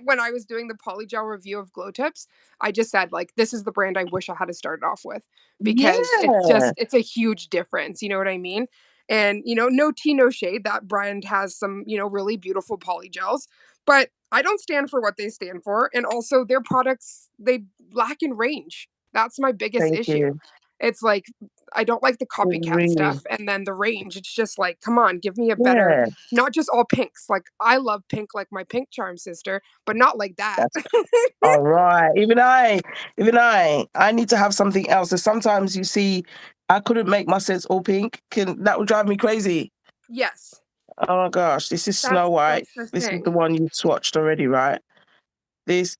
S1: when I was doing the polygel review of glow tips, I just said like this is the brand I wish I had started off with because
S2: Yeah.
S1: it's a huge difference, you know what I mean? And no tea, no shade. That brand has some, really beautiful polygels, but I don't stand for what they stand for. And also their products, they lack in range. That's my biggest
S2: Thank
S1: issue.
S2: you.
S1: It's like I don't like the copycat
S2: Really.
S1: stuff. And then the range, it's just like, come on, give me a better,
S2: Yeah.
S1: not just all pinks. Like I love pink like my pink charm sister, but not like that.
S2: That's all right. I need to have something else. So sometimes you see, I couldn't make my sets all pink. That would drive me crazy.
S1: Yes.
S2: Oh my gosh, this is Snow White.
S1: That's the
S2: This is the
S1: thing.
S2: one you swatched already, right? This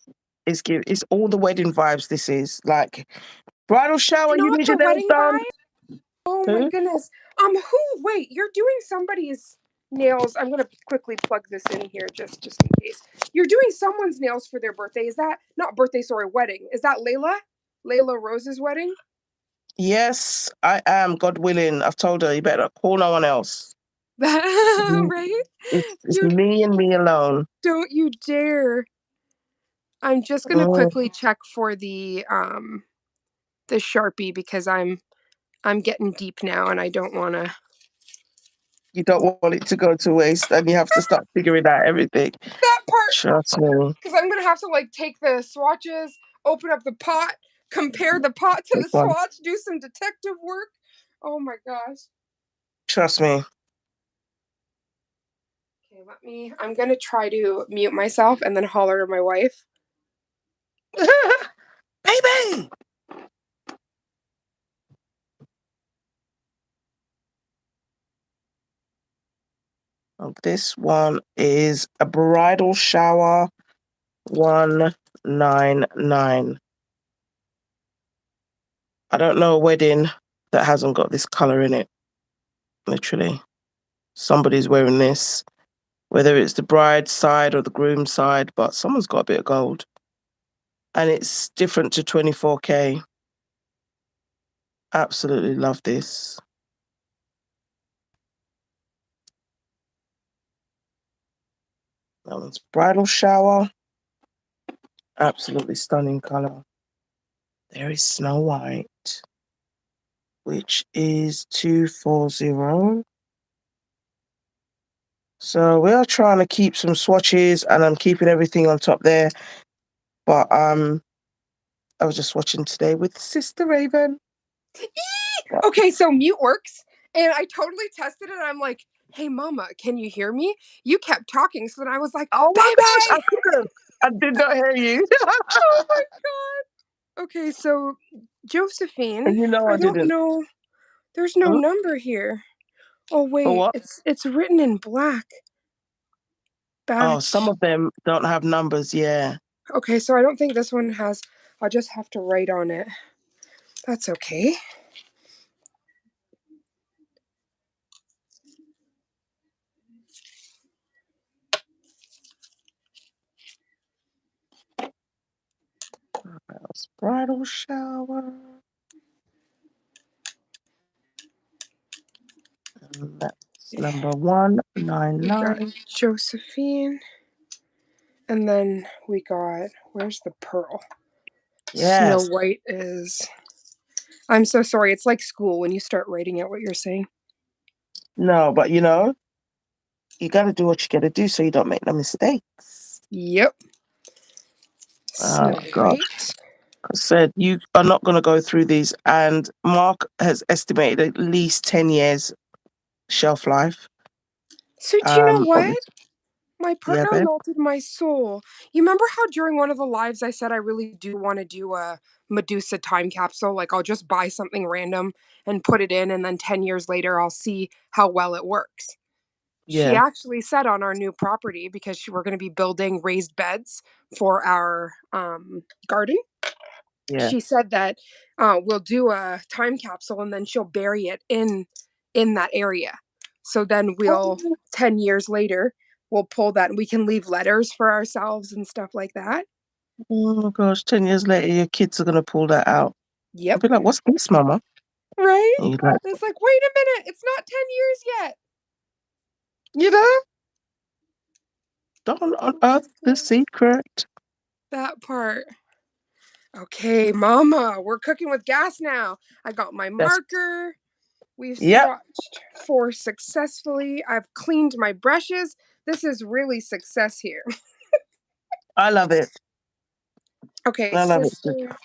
S2: it's all the wedding vibes. This is like bridal shower. You
S1: Not
S2: need
S1: the
S2: your nails
S1: wedding
S2: done.
S1: vibe. Oh my
S2: Who?
S1: goodness. Who wait, you're doing somebody's nails. I'm gonna quickly plug this in here just in case. You're doing someone's nails for their birthday. Is that not birthday, sorry, wedding? Is that Layla? Layla Rose's wedding?
S2: Yes, I am. God willing. I've told her you better not call no one else. It's me,
S1: Right?
S2: it's
S1: You
S2: me and me alone.
S1: don't you dare. I'm just gonna
S2: Mm,
S1: quickly check for the Sharpie because I'm getting deep now and I don't wanna
S2: you don't want it to go to waste, and you have to start figuring out everything.
S1: that part
S2: Trust me.
S1: because I'm gonna have to like take the swatches, open up the pot, compare the pot to
S2: This
S1: the
S2: one.
S1: swatch, do some detective work. Oh my gosh.
S2: Trust me.
S1: Okay, I'm gonna try to mute myself and then holler to my wife.
S2: Baby. Oh, this one is a bridal shower 199. I don't know a wedding that hasn't got this color in it. Literally. Somebody's wearing this, whether it's the bride's side or the groom's side, but someone's got a bit of gold. And it's different to 24K. Absolutely love this. That one's bridal shower. Absolutely stunning color. There is Snow White, which is 240. So we are trying to keep some swatches, and I'm keeping everything on top there. But I was just watching today with Sister Raven. Yeah.
S1: Okay, so mute works. And I totally tested it. I'm like, hey mama, can you hear me? You kept talking. So then I was like,
S2: Oh my gosh, I
S1: baby.
S2: couldn't. I did not hear you.
S1: Oh my god. Okay, so Josephine,
S2: And you know
S1: I
S2: I
S1: don't
S2: didn't.
S1: know. There's no
S2: Huh?
S1: number here. Oh
S2: For
S1: wait,
S2: what?
S1: it's written in black.
S2: Oh, some
S1: Batch.
S2: of them don't have numbers. Yeah.
S1: Okay, so I don't think this one has. I'll just have to write on it. That's okay.
S2: House bridal shower. And that's number
S1: We got
S2: 199.
S1: Josephine, and then we got. Where's the pearl? Snow
S2: Yes.
S1: White is. I'm so sorry. It's like school when you start writing out what you're saying.
S2: No, but you got to do what you got to do so you don't make no mistakes.
S1: Yep.
S2: Oh,
S1: Snow
S2: God.
S1: White.
S2: I said you are not going to go through these, and Mark has estimated at least 10 years shelf life.
S1: So do you know what?
S2: Obviously,
S1: My
S2: yeah,
S1: partner
S2: babe.
S1: melted my soul. You remember how during one of the lives I said I really do want to do a Medusa time capsule? Like I'll just buy something random and put it in, and then 10 years later I'll see how well it works. She
S2: Yeah,
S1: actually said on our new property, because we're going to be building raised beds for our garden,
S2: yeah.
S1: she said that we'll do a time capsule and then she'll bury it in that area. So then we'll
S2: Oh
S1: 10 years later we'll pull that and we can leave letters for ourselves and stuff like that.
S2: oh my gosh, 10 years later, your kids are going to pull that out. I'll
S1: Yep.
S2: be like, what's this, mama?
S1: Right?
S2: And you're like,
S1: It's like, wait a minute, it's not 10 years yet.
S2: You know, don't unearth the secret.
S1: That part. Okay, Mama, we're cooking with gas now. I got my
S2: Yes.
S1: marker. We've
S2: Yep.
S1: swatched 4 successfully. I've cleaned my brushes. This is really success here.
S2: I love it.
S1: Okay,
S2: I love it.
S1: sister.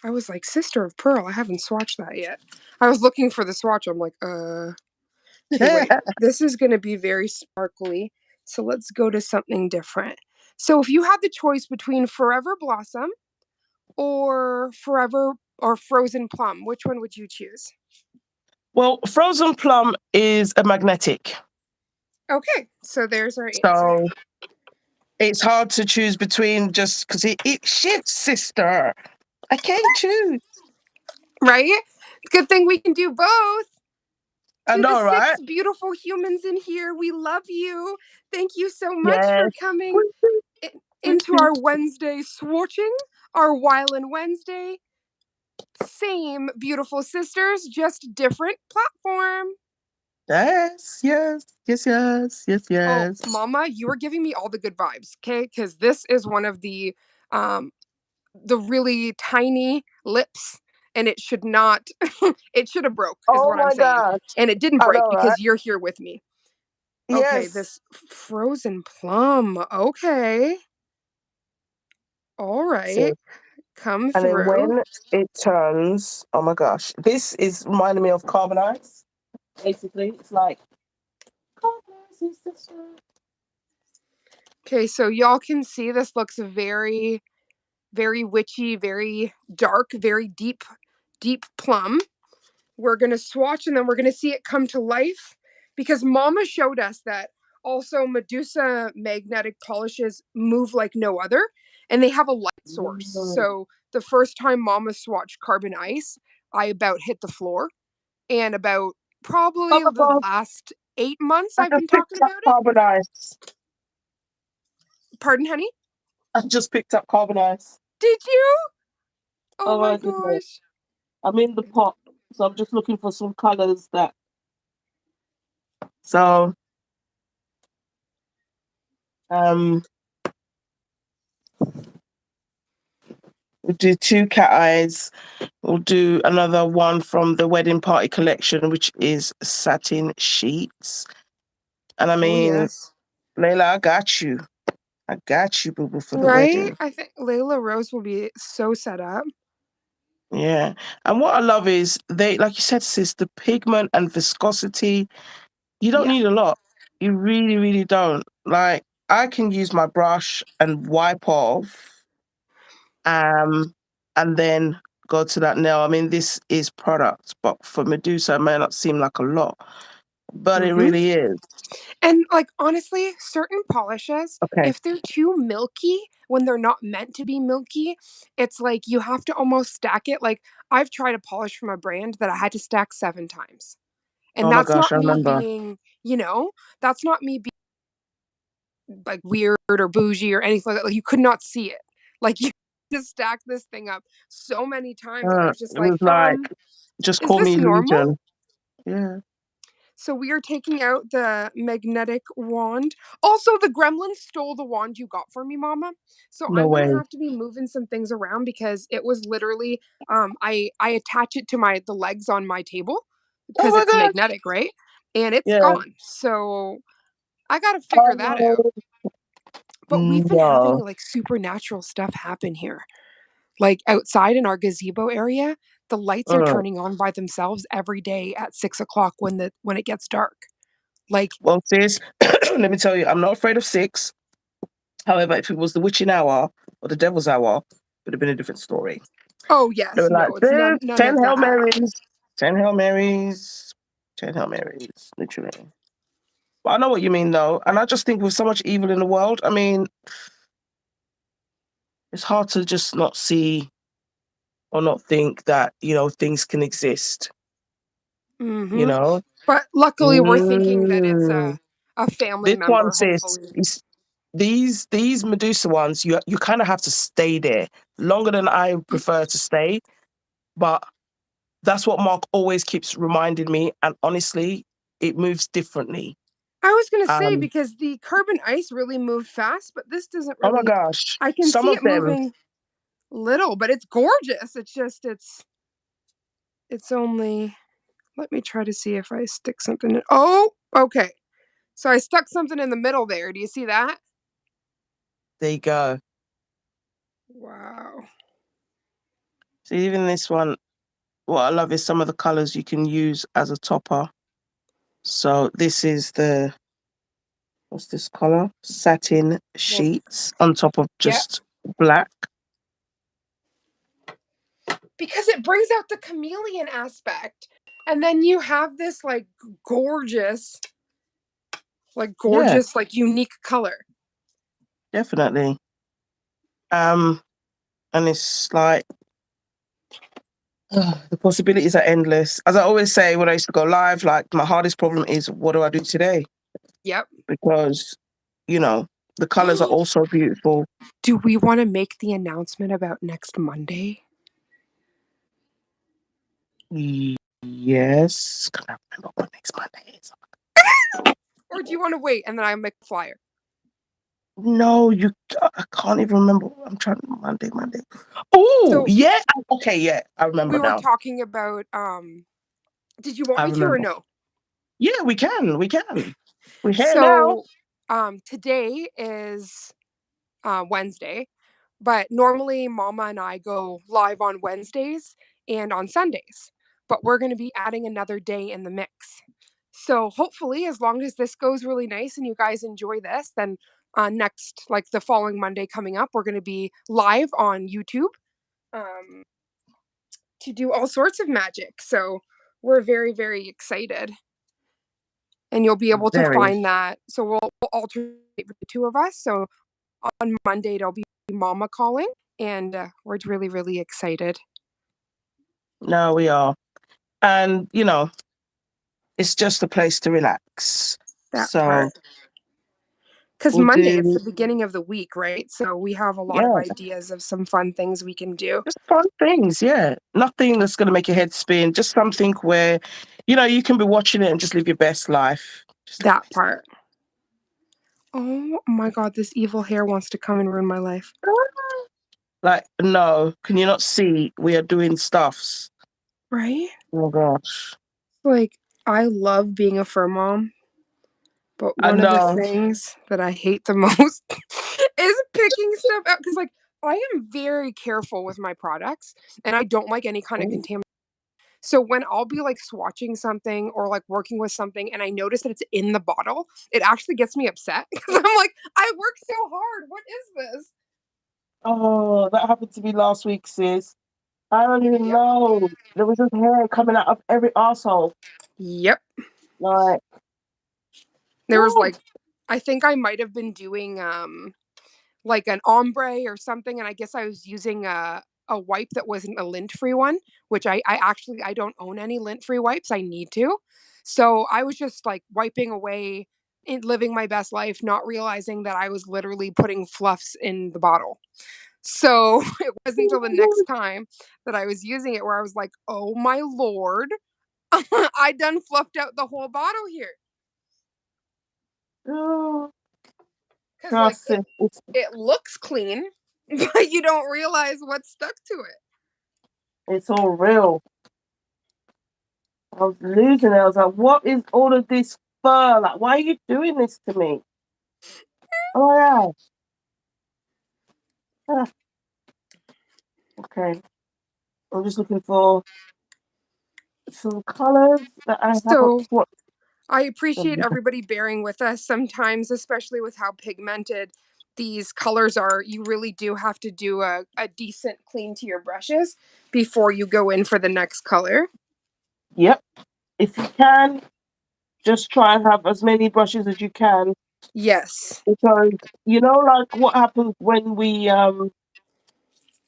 S1: I was like, Sister of Pearl. I haven't swatched that yet. I was looking for the swatch. I'm like, Okay, wait. This is going to be very sparkly. So let's go to something different. So if you had the choice between Forever Blossom or Forever or Frozen Plum, which one would you choose?
S2: Well, frozen plum is a magnetic.
S1: Okay, so there's our answer.
S2: So it's hard to choose between just because it shifts, sister. I can't choose.
S1: Right? Good thing we can do both.
S2: I
S1: To the
S2: know,
S1: 6
S2: right?
S1: beautiful humans in here, we love you. Thank you so much for
S2: Yes.
S1: coming into our Wednesday swatching, our While in Wednesday. Same beautiful sisters, just different platform.
S2: Yes, yes, yes, yes, yes,
S1: Oh,
S2: yes.
S1: Mama, you are giving me all the good vibes, okay? Because this is one of um the really tiny lips, and it should not. It should have broke, is
S2: Oh
S1: what I'm
S2: my
S1: saying,
S2: gosh.
S1: and it didn't
S2: I
S1: break
S2: know, right?
S1: because you're here with me. Okay,
S2: Yes.
S1: this frozen plum. Okay, all right,
S2: So,
S1: come
S2: and then
S1: through.
S2: when it turns, oh my gosh, this is reminding me of carbon ice. Basically, it's like carbon ice is the stuff.
S1: Okay, so y'all can see this looks very, very witchy, very dark, very deep, deep plum. We're going to swatch and then we're going to see it come to life because Mama showed us that also Medusa magnetic polishes move like no other and they have a light source. So the first time Mama swatched carbon ice, I about hit the floor. And about
S2: Oh
S1: probably
S2: my
S1: the
S2: god,
S1: last 8 months,
S2: I
S1: I've
S2: just
S1: been
S2: picked
S1: talking
S2: up
S1: about it.
S2: carbon ice.
S1: Pardon, honey?
S2: I just picked up carbon ice.
S1: Did you? Oh
S2: Oh
S1: my
S2: my goodness.
S1: gosh.
S2: I'm in the pot, so I'm just looking for some colors that. So, um, we'll do 2 cat eyes. We'll do another one from the wedding party collection, which is satin sheets. And I
S1: Oh,
S2: mean,
S1: yes.
S2: Layla, I got you. I got you, boo boo, for the
S1: Right?
S2: wedding.
S1: I think Layla Rose will be so set up.
S2: Yeah. And what I love is they, like you said, sis, the pigment and viscosity, you don't
S1: Yeah.
S2: need a lot. You really, really don't. Like, I can use my brush and wipe off, and then go to that nail. I mean, this is product, but for Medusa, it may not seem like a lot, but it
S1: Mm-hmm.
S2: really is.
S1: And like honestly, certain polishes,
S2: Okay.
S1: if they're too milky when they're not meant to be milky, it's like you have to almost stack it. Like I've tried a polish from a brand that I had to stack 7 times. And
S2: Oh my
S1: that's
S2: gosh,
S1: not
S2: I
S1: me
S2: remember.
S1: being, that's not me being like weird or bougie or anything like that. Like you could not see it. Like you just stack this thing up so many times. I was just
S2: It
S1: like,
S2: was like, just
S1: is
S2: call
S1: this
S2: me
S1: normal?
S2: illusion. Yeah.
S1: So we are taking out the magnetic wand. Also, the gremlin stole the wand you got for me, Mama. So
S2: No
S1: I'm gonna
S2: way.
S1: have to be moving some things around because it was literally I attach it to the legs on my table
S2: Oh
S1: because
S2: my
S1: it's
S2: gosh.
S1: magnetic, right? And it's
S2: Yeah.
S1: gone. So I gotta figure that out.
S2: Oh
S1: But we've been having
S2: no.
S1: like supernatural stuff happen here. Like outside in our gazebo area, the lights are
S2: Uh,
S1: turning on by themselves every day at 6 o'clock when it gets dark. Like,
S2: well, sis, let me tell you, I'm not afraid of 6. However, if it was the witching hour or the devil's hour, it would have been a different story.
S1: oh
S2: They
S1: yes,
S2: were like,
S1: no, it's
S2: "Sis,
S1: none
S2: 10
S1: of
S2: Hail
S1: that.
S2: Marys, 10 Hail Marys, 10 Hail Marys, literally. But I know what you mean, though. And I just think with so much evil in the world, I mean, it's hard to just not see or not think that, things can exist, you
S1: Hmm.
S2: know?
S1: But luckily, we're thinking that it's
S2: Mm.
S1: a family
S2: This one
S1: member.
S2: says
S1: Hopefully,
S2: these Medusa ones, you kind of have to stay there longer than I prefer to stay, but That's what Mark always keeps reminding me. And honestly, it moves differently.
S1: I was gonna say
S2: Um,
S1: because the carbon ice really moved fast, but this doesn't
S2: oh my
S1: really.
S2: gosh,
S1: I can
S2: some
S1: see
S2: of
S1: it
S2: them,
S1: moving little, but it's gorgeous. It's just it's only. Let me try to see if I stick something in. Oh, okay. So I stuck something in the middle there. Do you see that?
S2: there you go.
S1: Wow.
S2: So even this one, what I love is some of the colors you can use as a topper. So this is the, what's this color? Satin
S1: Well,
S2: sheets on top of
S1: yeah.
S2: just black.
S1: Because it brings out the chameleon aspect. And then you have this gorgeous,
S2: Yeah,
S1: unique color.
S2: definitely. Um, and it's like the possibilities are endless. As I always say when I used to go live, like my hardest problem is what do I do today?
S1: Yep.
S2: Because, you know, the colors are also beautiful.
S1: Do we want to make the announcement about next Monday?
S2: Yes. Can I remember what next Monday is?
S1: Or do you want to wait and then I make a flyer?
S2: No, I can't even remember. I'm trying Monday. Oh,
S1: So
S2: yeah. Okay, yeah. I remember
S1: we were
S2: now.
S1: talking about did you want
S2: I
S1: me to or
S2: remember.
S1: no?
S2: Yeah, we can. We can. We're here now.
S1: So today is Wednesday, but normally Mama and I go live on Wednesdays and on Sundays. But we're going to be adding another day in the mix. So hopefully, as long as this goes really nice and you guys enjoy this, then next, like the following Monday coming up, we're going to be live on YouTube um, to do all sorts of magic. So we're very, very excited. And you'll be able to
S2: Very.
S1: find that. So we'll alternate with the two of us. So on Monday, it'll be Mama calling, and we're really, really excited.
S2: No, we are. And, it's just a place to relax.
S1: That
S2: So
S1: part. Because
S2: we'll
S1: Monday, it's the
S2: do,
S1: beginning of the week, right? So we have a lot of
S2: yeah,
S1: ideas of some fun things we can do.
S2: just fun things. Yeah. Nothing that's going to make your head spin. Just something where, you can be watching it and just live your best life. Just live
S1: That part. Oh my God, this evil hair wants to come and ruin my life.
S2: like, no, can you not see we are doing stuffs?
S1: Right?
S2: Oh my gosh.
S1: Like, I love being a fur mom, but
S2: I
S1: one of the
S2: know.
S1: things that I hate the most is picking stuff out. Because, I am very careful with my products and I don't like any kind of
S2: Ooh.
S1: contamination. So when I'll be swatching something or working with something and I notice that it's in the bottle, it actually gets me upset because I'm like, I worked so hard. What is this?
S2: Oh, that happened to me last week, sis. I don't even
S1: Yep.
S2: know. There was just hair coming out of every asshole.
S1: Yep.
S2: Like,
S1: There was
S2: woo.
S1: I think I might have been doing an ombre or something, and I guess I was using a wipe that wasn't a lint free one, which I actually I don't own any lint free wipes. I need to. So I was just wiping away and living my best life, not realizing that I was literally putting fluffs in the bottle. So it wasn't until the next time that I was using it where I was like, oh my lord, I done fluffed out the whole bottle here.
S2: Oh,
S1: Cause
S2: trust it.
S1: it looks clean, but you don't realize what's stuck to it.
S2: It's all real. I was losing it. I was like, what is all of this fur? Like, why are you doing this to me? Oh, yeah. Ah, okay. I'm just looking for some colors that I haven't
S1: So
S2: swatched.
S1: I appreciate everybody bearing with us sometimes, especially with how pigmented these colors are. You really do have to do a decent clean to your brushes before you go in for the next color.
S2: Yep. If you can, just try and have as many brushes as you can
S1: Yes.
S2: because like what happens when we are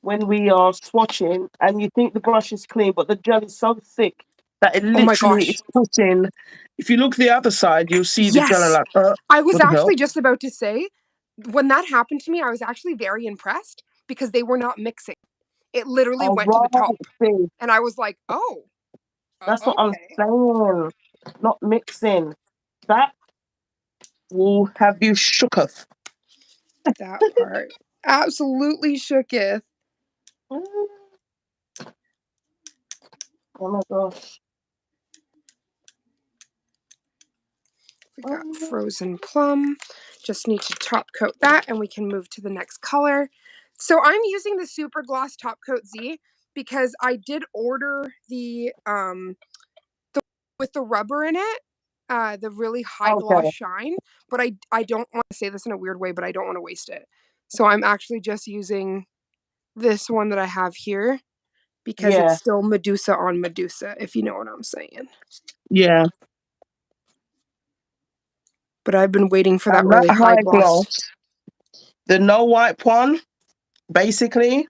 S2: swatching and you think the brush is clean, but the gel is so thick that it
S1: Oh my
S2: literally
S1: gosh.
S2: is putting. If you look the other side, you'll see the gel and
S1: Yes.
S2: like,
S1: I was
S2: what the hell?
S1: actually just about to say, when that happened to me, I was actually very impressed because they were not mixing. It literally
S2: All
S1: went to the top.
S2: right, see.
S1: And I was like, oh.
S2: That's what I'm
S1: Okay.
S2: saying. Not mixing. That will have you shooketh.
S1: That part. Absolutely shooketh.
S2: Mm, oh my gosh.
S1: We got
S2: Mm,
S1: frozen plum. Just need to top coat that and we can move to the next color. So I'm using the Super Gloss Top Coat Z because I did order the with the rubber in it, the really high gloss
S2: okay.
S1: shine, but I don't want to say this in a weird way, but I don't want to waste it. So I'm actually just using this one that I have here because it's
S2: Yeah.
S1: still Medusa on Medusa, if you know what I'm saying.
S2: Yeah.
S1: But I've been waiting for that
S2: And that
S1: really high
S2: high
S1: gloss.
S2: gloss, the no wipe one, basically,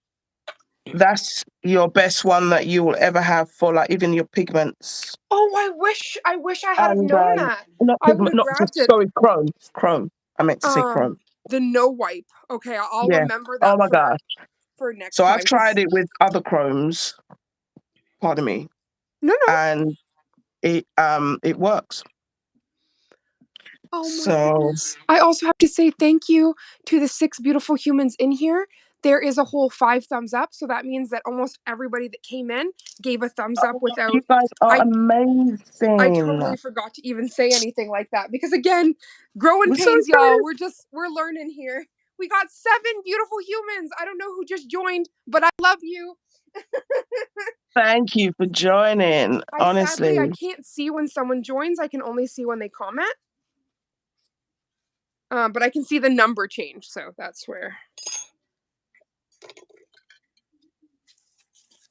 S2: that's your best one that you will ever have for like even your pigments.
S1: Oh, I wish I had have
S2: And
S1: known that.
S2: not
S1: I would
S2: pigment,
S1: have
S2: not
S1: grabbed
S2: just
S1: it.
S2: sorry, chrome. Chrome. I meant to say
S1: Um,
S2: chrome.
S1: the no wipe. Okay, I'll
S2: Yeah.
S1: remember
S2: Oh
S1: that
S2: my gosh.
S1: for next
S2: So I've
S1: time.
S2: tried
S1: Cause
S2: it with other chromes, pardon me,
S1: no, no.
S2: and it works.
S1: Oh my
S2: So
S1: goodness. I also have to say thank you to the 6 beautiful humans in here. There is a whole 5 thumbs up, so that means that almost everybody that came in gave a thumbs up
S2: you
S1: without
S2: guys are
S1: I I
S2: amazing.
S1: totally forgot to even say anything like that because again, growing
S2: I'm so
S1: pains y'all.
S2: excited.
S1: We're learning here. We got 7 beautiful humans. I don't know who just joined, but I love you.
S2: Thank you for joining.
S1: I
S2: Honestly.
S1: can't see when someone joins. I can only see when they comment. But I can see the number change, so that's where.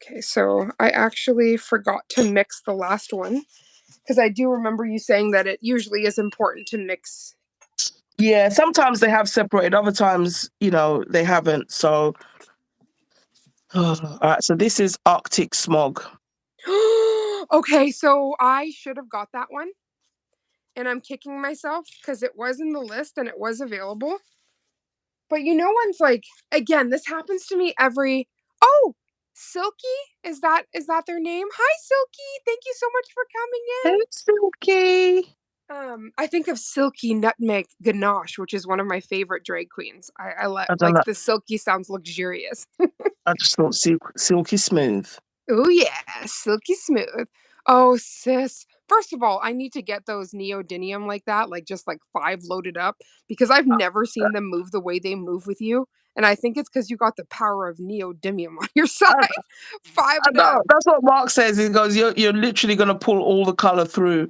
S1: Okay, so I actually forgot to mix the last one because I do remember you saying that it usually is important to mix.
S2: Yeah, sometimes they have separated, other times, they haven't. So all right, so this is Arctic Smog.
S1: Okay, so I should have got that one, and I'm kicking myself because it was in the list and it was available. But one's like, again, this happens to me every. Oh, Silky, is that their name? Hi, Silky. Thank you so much for coming
S2: Hey,
S1: in.
S2: Silky.
S1: I think of Silky Nutmeg Ganache, which is one of my favorite drag queens. I
S2: I don't
S1: like
S2: know.
S1: the Silky sounds luxurious.
S2: I just thought Silky Smooth.
S1: Oh yeah, silky smooth. Oh sis. First of all, I need to get those neodymium like that, like just like 5 loaded up because I've never seen them move the way they move with you. And I think it's because you got the power of neodymium on your side.
S2: I,
S1: 5
S2: I
S1: of
S2: know.
S1: them.
S2: That's what Mark says. He goes, you're literally going to pull all the color through.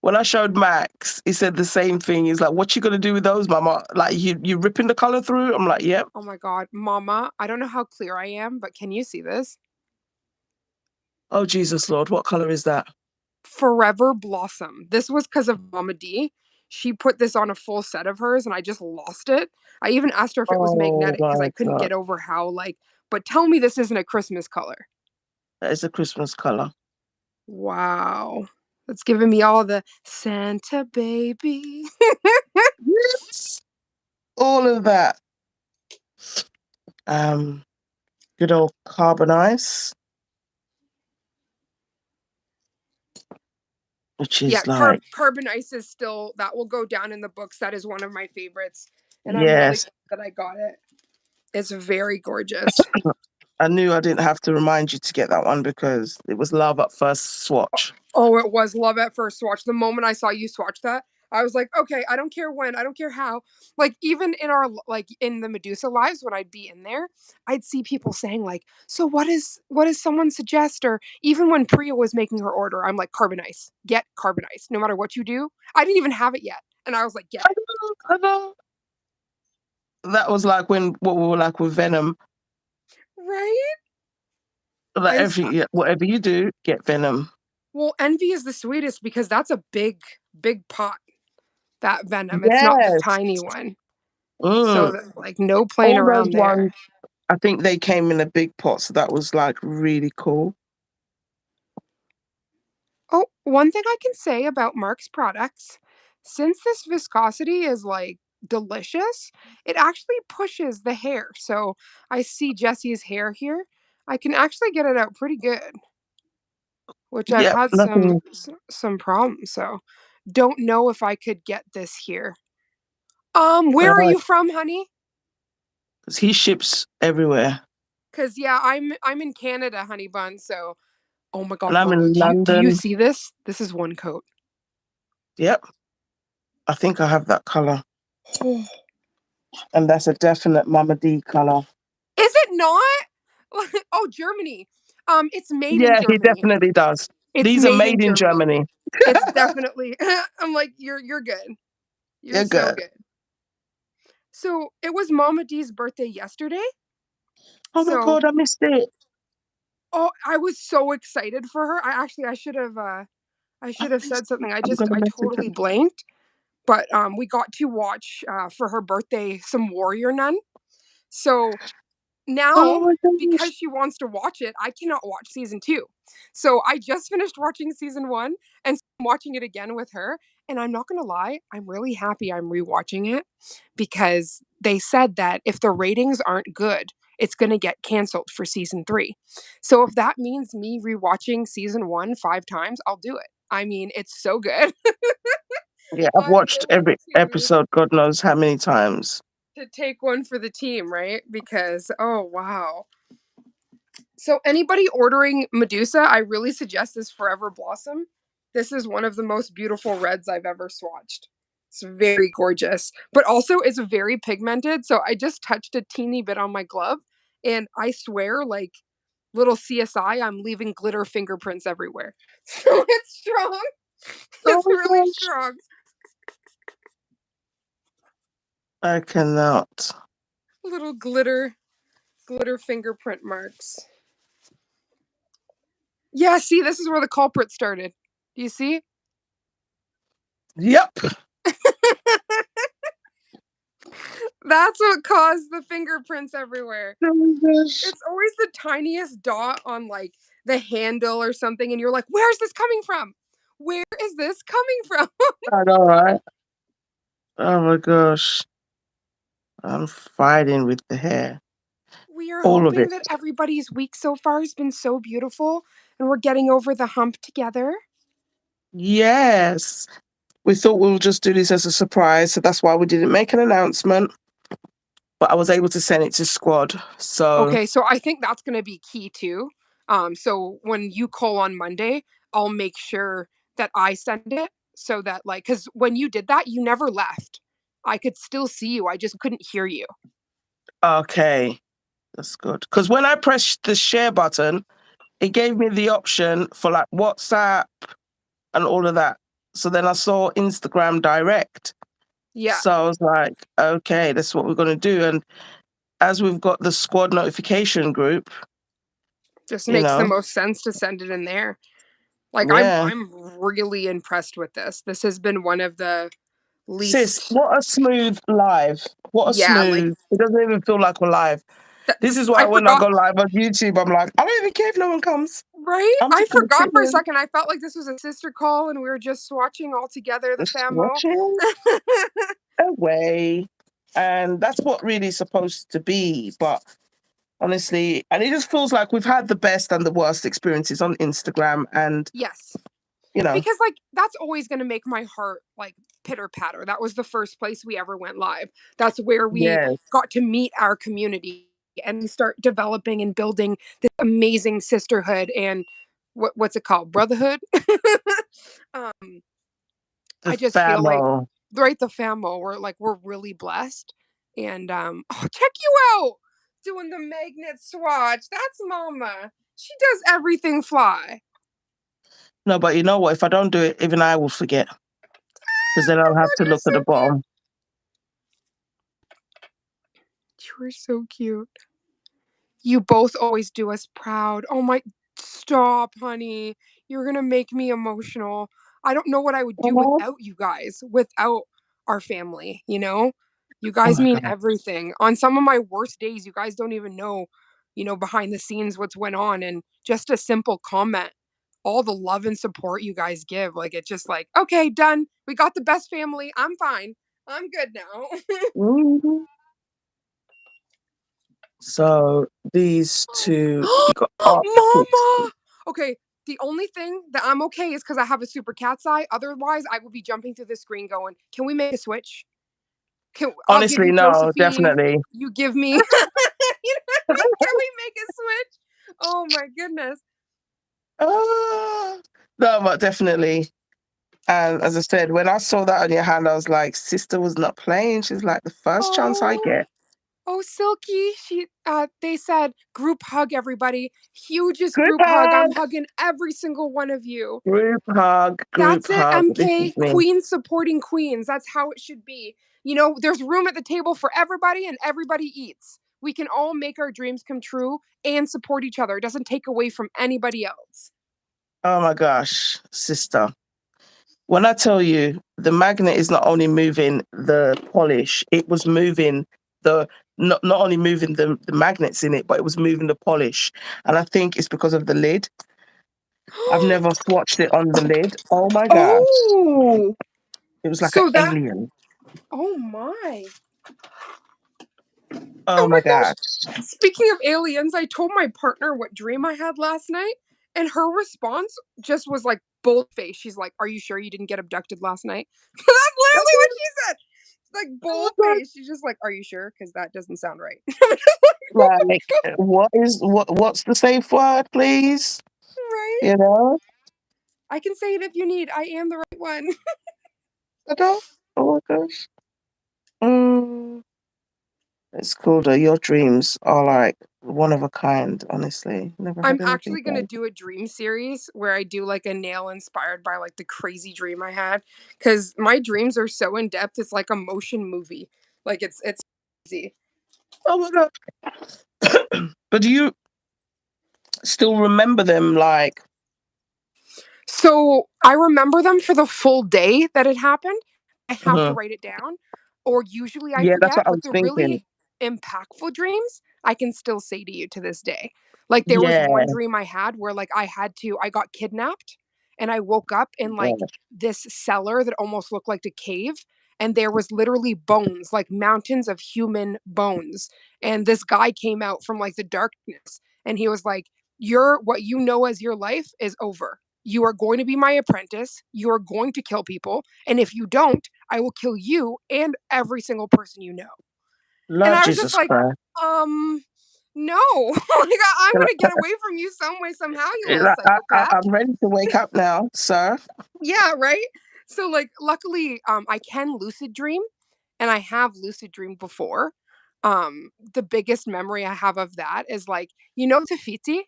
S2: When I showed Max, he said the same thing. He's like, what you going to do with those, mama? Like, you ripping the color through? I'm like, yep.
S1: Oh my god, mama, I don't know how clear I am, but can you see this?
S2: Oh, Jesus, Lord. What color is that?
S1: Forever Blossom. This was because of Mama D. She put this on a full set of hers and I just lost it. I even asked her if it was
S2: Oh,
S1: magnetic because I
S2: my
S1: couldn't
S2: God.
S1: get over how, like, but tell me this isn't a Christmas color.
S2: That is a Christmas color.
S1: Wow. That's giving me all the Santa baby.
S2: Yes. All of that. Um, Good old carbon ice, which
S1: Yeah,
S2: is like,
S1: Carbon Ice is still, that will go down in the books. That is one of my favorites. And I'm really
S2: yes.
S1: glad that I got it. It's very gorgeous.
S2: I knew I didn't have to remind you to get that one because it was love at first swatch.
S1: Oh, it was love at first swatch. The moment I saw you swatch that, I was like, okay, I don't care when, I don't care how. Like even in our like in the Medusa lives, when I'd be in there, I'd see people saying like, so what does someone suggest? Or even when Priya was making her order, I'm like, carbon ice, get carbon ice, no matter what you do. I didn't even have it yet, and I was like, get
S2: I
S1: it.
S2: know, I know. That was like what we were like with Venom.
S1: Right?
S2: Like
S1: I
S2: everything, yeah, whatever you do, get Venom.
S1: well, envy is the sweetest because that's a big pot. That venom, it's not the
S2: Yes.
S1: tiny one. So
S2: Mm.
S1: like no playing
S2: All those
S1: around there.
S2: ones, I think they came in a big pot, so that was like really cool.
S1: Oh, one thing I can say about Mark's products, since this viscosity is like delicious, it actually pushes the hair. So I see Jesse's hair here. I can actually get it out pretty good. which I've
S2: Yep,
S1: had
S2: nothing.
S1: some problems. So don't know if I could get this here. Where are
S2: Right.
S1: you from, honey?
S2: 'Cause he ships everywhere.
S1: Cause yeah, I'm in Canada, honey bun. So oh my
S2: And
S1: god,
S2: I'm
S1: mommy,
S2: in
S1: do you
S2: London.
S1: see this? This is one coat.
S2: Yep. I think I have that colour.
S1: Oh,
S2: And that's a definite Mama D colour.
S1: is it not? Oh, Germany. It's made in
S2: Yeah, he
S1: Germany.
S2: definitely does.
S1: It's
S2: These are
S1: made in
S2: made in
S1: Germany.
S2: Germany.
S1: It's definitely I'm like, you're good. You're
S2: You're
S1: so
S2: good.
S1: good. So it was Mama D's birthday yesterday.
S2: Oh my
S1: So
S2: God, I missed it.
S1: oh, I was so excited for her. I
S2: I
S1: should have
S2: missed
S1: said
S2: it.
S1: something.
S2: I'm gonna
S1: I
S2: message
S1: totally
S2: him.
S1: blanked. But we got to watch for her birthday some Warrior Nun. So now,
S2: Oh my
S1: because
S2: gosh.
S1: she wants to watch it, I cannot watch season two. So I just finished watching season one and I'm watching it again with her. And I'm not going to lie, I'm really happy I'm rewatching it because they said that if the ratings aren't good, it's going to get canceled for season three. So if that means me rewatching season one 5 times, I'll do it. I mean, it's so good.
S2: Yeah, I've
S1: I'm
S2: watched
S1: going
S2: every episode, God knows how many times.
S1: to take one for the team, right? Because, oh, wow. So anybody ordering Medusa, I really suggest this Forever Blossom. This is one of the most beautiful reds I've ever swatched. It's very gorgeous, but also it's very pigmented. So I just touched a teeny bit on my glove, and I swear, like little CSI, I'm leaving glitter fingerprints everywhere. So it's strong.
S2: Oh
S1: It's
S2: my
S1: really
S2: gosh.
S1: strong.
S2: I cannot.
S1: Little glitter fingerprint marks. Yeah, see, this is where the culprit started. Do you see?
S2: Yep.
S1: That's what caused the fingerprints everywhere.
S2: Oh my gosh.
S1: It's always the tiniest dot on like the handle or something, and you're like, where's this coming from? Where is this coming from?
S2: I know, right? Oh my gosh. I'm fighting with the hair.
S1: We are
S2: All of
S1: hoping
S2: it.
S1: that everybody's week so far has been so beautiful and we're getting over the hump together.
S2: Yes. We thought we'll just do this as a surprise, so that's why we didn't make an announcement. But I was able to send it to Squad. So,
S1: Okay, so I think that's going to be key too. So when you call on Monday, I'll make sure that I send it so that like cuz when you did that, you never left. I could still see you. I just couldn't hear you.
S2: okay, that's good. Because when I pressed the share button, it gave me the option for like WhatsApp and all of that. So then I saw Instagram direct.
S1: Yeah,
S2: So I was like, okay, that's what we're going to do. And as we've got the Squad notification group,
S1: just
S2: you
S1: makes the
S2: know,
S1: most sense to send it in there. Like
S2: yeah.
S1: I'm really impressed with this. This has been one of the
S2: Sis,
S1: least
S2: what a smooth live. What a
S1: yeah, like
S2: smooth. It doesn't even feel like we're live.
S1: th-
S2: This is why
S1: I
S2: when I
S1: forgot
S2: go live on YouTube, I'm like, I don't even care if no one comes.
S1: right?
S2: I'm
S1: I
S2: just going to
S1: forgot
S2: sit
S1: for a
S2: here
S1: second. I felt like this was a sister call and we were just swatching all together the
S2: just
S1: famo.
S2: watching away. And that's what really is supposed to be. But honestly, and it just feels like we've had the best and the worst experiences on Instagram. And,
S1: Yes.
S2: you know,
S1: Because like that's always going to make my heart like pitter patter. That was the first place we ever went live. That's where we
S2: yes,
S1: got to meet our community and we start developing and building this amazing sisterhood and what's it called, brotherhood. um
S2: the
S1: I just feel like
S2: famo.
S1: right the famo we're really blessed and oh, check you out doing the magnet swatch. That's mama. She does everything fly.
S2: No, but you know what? If I don't do it, even I will forget because then
S1: Oh
S2: I'll
S1: my
S2: have
S1: god,
S2: to
S1: you're
S2: look at
S1: so
S2: the
S1: cute.
S2: bottom.
S1: You are so cute. You both always do us proud. Oh my, stop, honey. You're gonna make me emotional. I don't know what I would do
S2: Oh
S1: without you guys, without our family, you know? You guys
S2: my
S1: mean
S2: God.
S1: everything. On some of my worst days, you guys don't even know, behind the scenes what's went on. And just a simple comment, all the love and support you guys give, like it's just like, okay, done. We got the best family. I'm fine. I'm good now.
S2: Mhm. So these two, you got art picks.
S1: Mama. Okay, The only thing that I'm okay is because I have a super cat's eye. Otherwise, I would be jumping through the screen going, "Can we make a switch? I'll give
S2: Honestly,
S1: you
S2: no,
S1: Josephine.
S2: definitely.
S1: You give me." You know what I mean? Can we make a switch? Oh my goodness.
S2: Ah, no, but definitely. And as I said, when I saw that on your hand, I was like, sister was not playing. She's like, the first chance I
S1: Oh,
S2: get.
S1: oh, Silky. They said group hug, everybody. Hugest
S2: Group
S1: group hug. I'm
S2: hug,
S1: hugging every single one of you.
S2: group
S1: That's it,
S2: hug. This is
S1: MK.
S2: me.
S1: Queens supporting queens. That's how it should be. There's room at the table for everybody and everybody eats. We can all make our dreams come true and support each other. It doesn't take away from anybody else.
S2: Oh my gosh, sister. When I tell you the magnet is not only moving the polish, it was moving the not only moving the magnets in it, but it was moving the polish. And I think it's because of the lid. I've never swatched it on the lid. Oh my gosh.
S1: Oh,
S2: It was like an
S1: so that,
S2: alien.
S1: oh my.
S2: Oh
S1: Oh my
S2: my
S1: gosh.
S2: gosh.
S1: Speaking of aliens, I told my partner what dream I had last night, and her response just was like bold face. She's like, "Are you sure you didn't get abducted last night?" That's
S2: That's
S1: literally what
S2: it.
S1: she said. Like
S2: Oh
S1: bold
S2: my God.
S1: face. She's just like, "Are you sure?" Because that doesn't sound right.
S2: Like, what's the safe word, please?
S1: Right?
S2: You know?
S1: I can say it if you need. I am the right one.
S2: I don't. Oh my gosh. Mm, it's cool though. Your dreams are like one of a kind, honestly. Never
S1: I'm
S2: had anything
S1: actually gonna
S2: like
S1: do a dream series where I do like a nail inspired by like the crazy dream I had. Cause my dreams are so in depth, it's like a motion movie. Like it's crazy.
S2: oh my god. But do you still remember them like
S1: So I remember them for the full day that it happened. I have to
S2: mhm.
S1: write it down, or usually I
S2: Yeah, that's
S1: forget,
S2: what I
S1: but
S2: was
S1: the
S2: thinking.
S1: really impactful dreams I can still say to you to this day. Like there was
S2: Yeah.
S1: one dream I had where like I got kidnapped and I woke up in like
S2: Gosh.
S1: this cellar that almost looked like a cave, and there was literally bones, like mountains of human bones. And this guy came out from like the darkness and he was like, "Your what you know as your life is over. You are going to be my apprentice. You are going to kill people. And if you don't, I will kill you and every single person you know." And
S2: Lord
S1: I was just
S2: Jesus
S1: like,
S2: Christ.
S1: um, no. Like, I'm going to get away from you some way, somehow, you little psychopath.
S2: I'm ready to wake up now, sir.
S1: Yeah, right? So, like, luckily, I can lucid dream and I have lucid dreamed before. The biggest memory I have of that is like, Tafiti?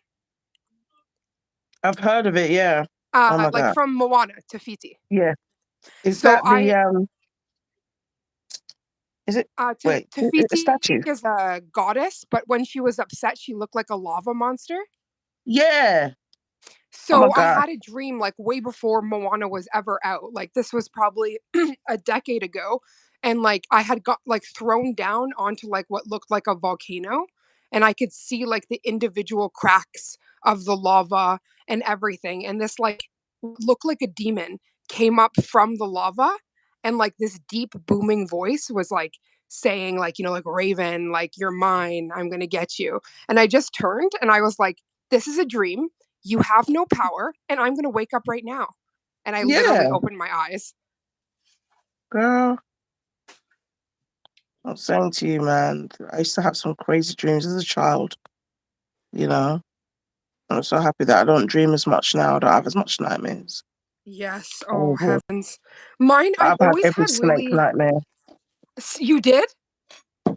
S2: I've heard of it, yeah. Oh my
S1: Like
S2: god.
S1: from Moana, Tafiti.
S2: Yeah. Is
S1: So
S2: that the is it wait, a
S1: Tafiti
S2: statue?
S1: is a goddess, but when she was upset, she looked like a lava monster.
S2: Yeah. Oh my
S1: So I
S2: god.
S1: had a dream like way before Moana was ever out. Like this was probably a decade ago. And like I had got like thrown down onto like what looked like a volcano. And I could see like the individual cracks of the lava and everything. And this like looked like a demon came up from the lava. And like this deep booming voice was like saying, like, like Raven, like, "You're mine. I'm going to get you." And I just turned and I was like, "This is a dream. You have no power, and I'm going to wake up right now." And I literally
S2: Yeah,
S1: opened my eyes.
S2: girl. I'm saying to you, man, I used to have some crazy dreams as a child, you know. I'm so happy that I don't dream as much now. I don't have as much nightmares.
S1: Yes. Oh,
S2: Mhm.
S1: heavens. Mine, I've
S2: I've had
S1: always
S2: every
S1: had
S2: snake
S1: really.
S2: nightmare,
S1: You did?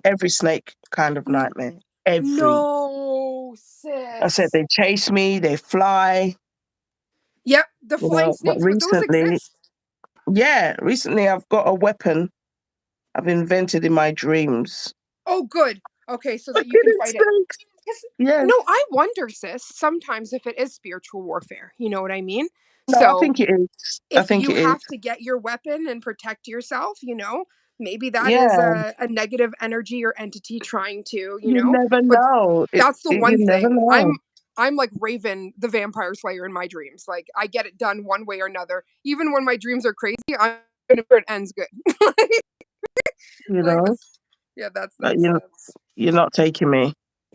S2: every snake kind of
S1: N-
S2: nightmare. Every.
S1: no,
S2: I said
S1: sis.
S2: they chase me, they fly,
S1: Yep. The flying
S2: but
S1: snakes, but those
S2: recently,
S1: exist.
S2: yeah, recently I've got a weapon I've invented in my dreams.
S1: Oh, good. Okay, so
S2: I
S1: that you can
S2: didn't
S1: fight it.
S2: snakes.
S1: 'Cause-
S2: Yeah.
S1: No, I wonder, sis, sometimes if it is spiritual warfare. You know what I mean?
S2: No, I
S1: So
S2: think it is. I
S1: if
S2: think
S1: you
S2: it is.
S1: have to get your weapon and protect yourself, maybe that is
S2: Yeah.
S1: a negative energy or entity trying to,
S2: You never
S1: but
S2: know.
S1: that's the
S2: You
S1: one
S2: never
S1: thing.
S2: know.
S1: I'm like Raven, the vampire slayer in my dreams. Like I get it done one way or another. Even when my dreams are crazy, I'm gonna make sure it ends good.
S2: You
S1: Like
S2: know,
S1: that's yeah, that's
S2: like
S1: that's that's
S2: you're not taking me.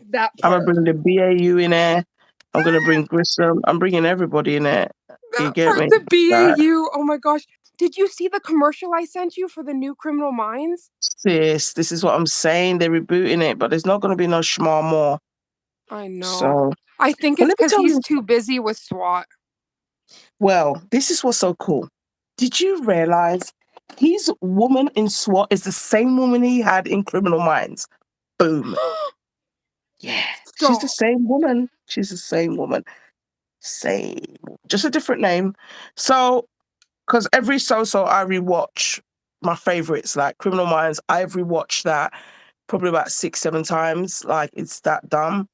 S1: that
S2: I'm gonna
S1: part.
S2: bring the BAU in there. I'm gonna bring Grissom. I'm bringing everybody in it. You
S1: That
S2: get
S1: part,
S2: me?
S1: the
S2: Like,
S1: BAU. Oh my gosh. Did you see the commercial I sent you for the new Criminal Minds?
S2: sis, this is what I'm saying. They're rebooting it, but there's not gonna be no schma more.
S1: I know.
S2: So,
S1: I think
S2: but
S1: it's
S2: let me
S1: because
S2: tell
S1: he's
S2: you.
S1: too busy with SWAT.
S2: Well, this is what's so cool. Did you realize his woman in SWAT is the same woman he had in Criminal Minds? Boom. Yeah, she's the
S1: Stop.
S2: same woman. She's the same woman. Same, just a different name. So, because every so I rewatch my favorites, like Criminal Minds. I've rewatched that probably about 6, 7 times. Like it's that dumb.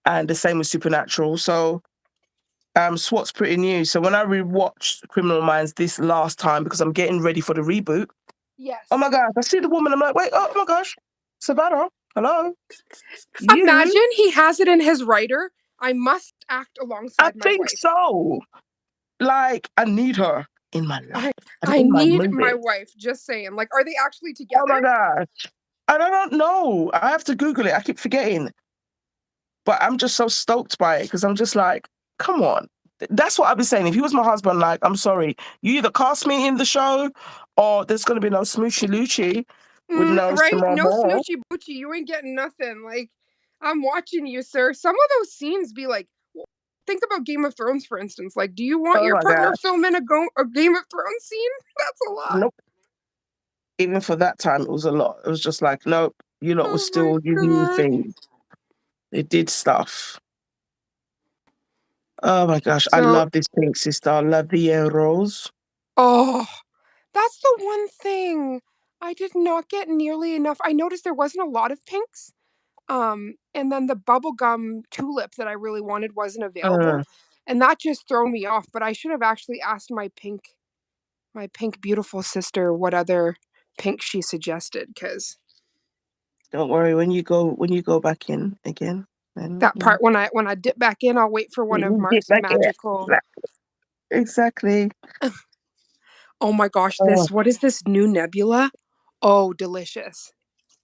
S2: And the same with Supernatural. So, SWAT's pretty new. So when I rewatched Criminal Minds this last time because I'm getting ready for the reboot, oh
S1: Yes.
S2: my gosh, I see the woman. I'm like, wait, oh my gosh, Savannah, hello, you.
S1: Imagine he has it in his writer. I must act
S2: I
S1: alongside my
S2: think
S1: wife.
S2: so. Like, I need her in my life
S1: I
S2: and
S1: I
S2: in my
S1: need my
S2: movie.
S1: wife. Just saying. Like, are they actually
S2: Oh
S1: together?
S2: my gosh. I don't know. I have to Google it. I keep forgetting. But I'm just so stoked by it because I'm just like, come on. That's what I've been saying. If he was my husband, like, I'm sorry, you either cast me in the show or there's going to be no smoochy loochie with no
S1: Right?
S2: Shema
S1: No
S2: Moore.
S1: snoochie boochie. You ain't getting nothing. Like, I'm watching you, sir. Some of those scenes be like, think about Game of Thrones, for instance. Like, do you want
S2: Oh
S1: your
S2: my
S1: partner
S2: God.
S1: filming a Game of Thrones scene? That's a lot.
S2: Nope. Even for that time, it was a lot. It was just like, nope, you lot was
S1: Oh my
S2: still, you knew
S1: god.
S2: things. They did stuff. Oh my gosh. I
S1: So,
S2: love this pink sister. I love the rose.
S1: oh, that's the one thing I did not get nearly enough. I noticed there wasn't a lot of pinks. And then the bubblegum tulip that I really wanted wasn't available.
S2: Uh,
S1: And that just thrown me off. But I should have actually asked my pink beautiful sister what other pink she suggested, because
S2: don't worry. When you go back in again, then
S1: that part when I dip back in, I'll wait for one of
S2: you get
S1: Mark's
S2: back in.
S1: magical.
S2: Exactly.
S1: Oh my gosh,
S2: Oh,
S1: this what is this new nebula? Oh, delicious.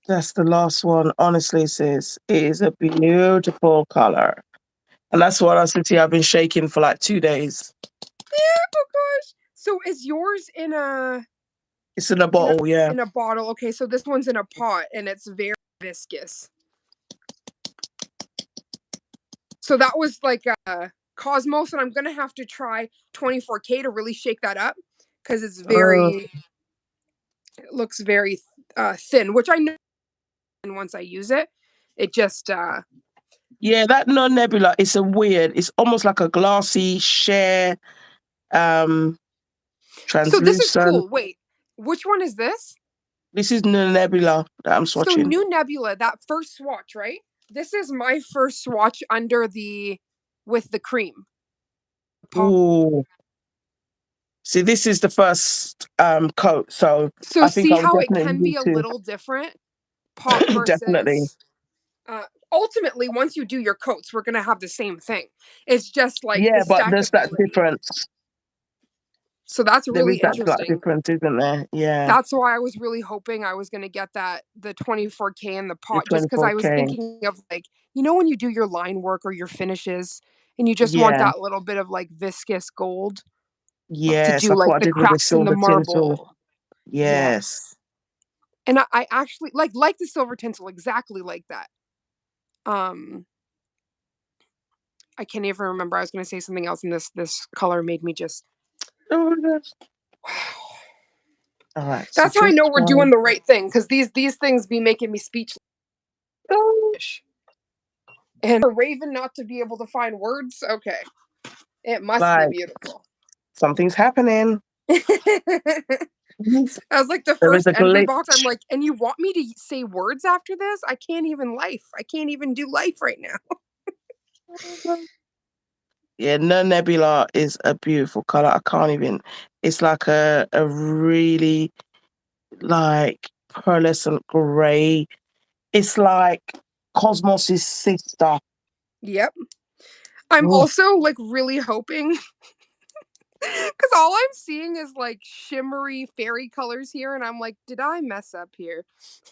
S2: that's the last one. Honestly, sis, it is a beautiful color. And that's what I said to you. I've been shaking for like 2 days.
S1: Yeah, oh gosh. So is yours in a
S2: It's in a
S1: in a
S2: bottle, yeah.
S1: in a bottle? Okay, so this one's in a pot and it's very viscous. So that was like Cosmos, and I'm gonna have to try 24K to really shake that up because
S2: Uh,
S1: it looks very thin, which I know once I use it, it just
S2: yeah, that non nebula is a weird. It's almost like a glassy share, um,
S1: so this is
S2: translucent.
S1: cool. Wait, which one is this?
S2: This is the nebula that I'm
S1: So
S2: swatching.
S1: new nebula, that first swatch, right? This is my first swatch under the with the cream.
S2: Ooh. See, this is the first coat, so
S1: So
S2: I think
S1: see
S2: I would
S1: how it
S2: definitely
S1: can be
S2: need
S1: a
S2: to
S1: little different pot
S2: definitely.
S1: versus ultimately, once you do your coats, we're gonna have the same thing. It's just like the
S2: Yeah, but there's that
S1: stackability.
S2: difference.
S1: So that's
S2: There
S1: really
S2: is that slight
S1: interesting.
S2: difference, isn't there? Yeah,
S1: That's why I was really hoping I was gonna get that the 24K in the
S2: the
S1: pot, just because I was
S2: 24K.
S1: thinking of like, when you do your line work or your finishes and you just want
S2: Yeah,
S1: that little bit of like viscous gold to
S2: yes,
S1: do
S2: that's
S1: like
S2: what I
S1: the
S2: did with the
S1: cracks in the
S2: silver tinsel.
S1: marble.
S2: Yes.
S1: Yes. And I actually like the silver tinsel exactly like that. Um I can't even remember. I was gonna say something else, and this color made me just
S2: Oh my gosh.
S1: wow.
S2: All right, so
S1: That's how I
S2: just
S1: know we're
S2: one.
S1: doing the right thing, because these things be making me speechless.
S2: Oh,
S1: And for Raven not to be able to find words, okay, it must be
S2: like
S1: beautiful.
S2: something's happening.
S1: I was like the
S2: There is
S1: first
S2: a
S1: entry box. I'm
S2: glitch.
S1: like, and you want me to say words after this? I can't even life. I can't even do life right now.
S2: Yeah, no nebula is a beautiful color. I can't even. It's like a really like pearlescent gray. It's like Cosmos's sister.
S1: Yep. I'm
S2: Oh,
S1: also like really hoping because all I'm seeing is like shimmery fairy colors here, and I'm like, did I mess up here?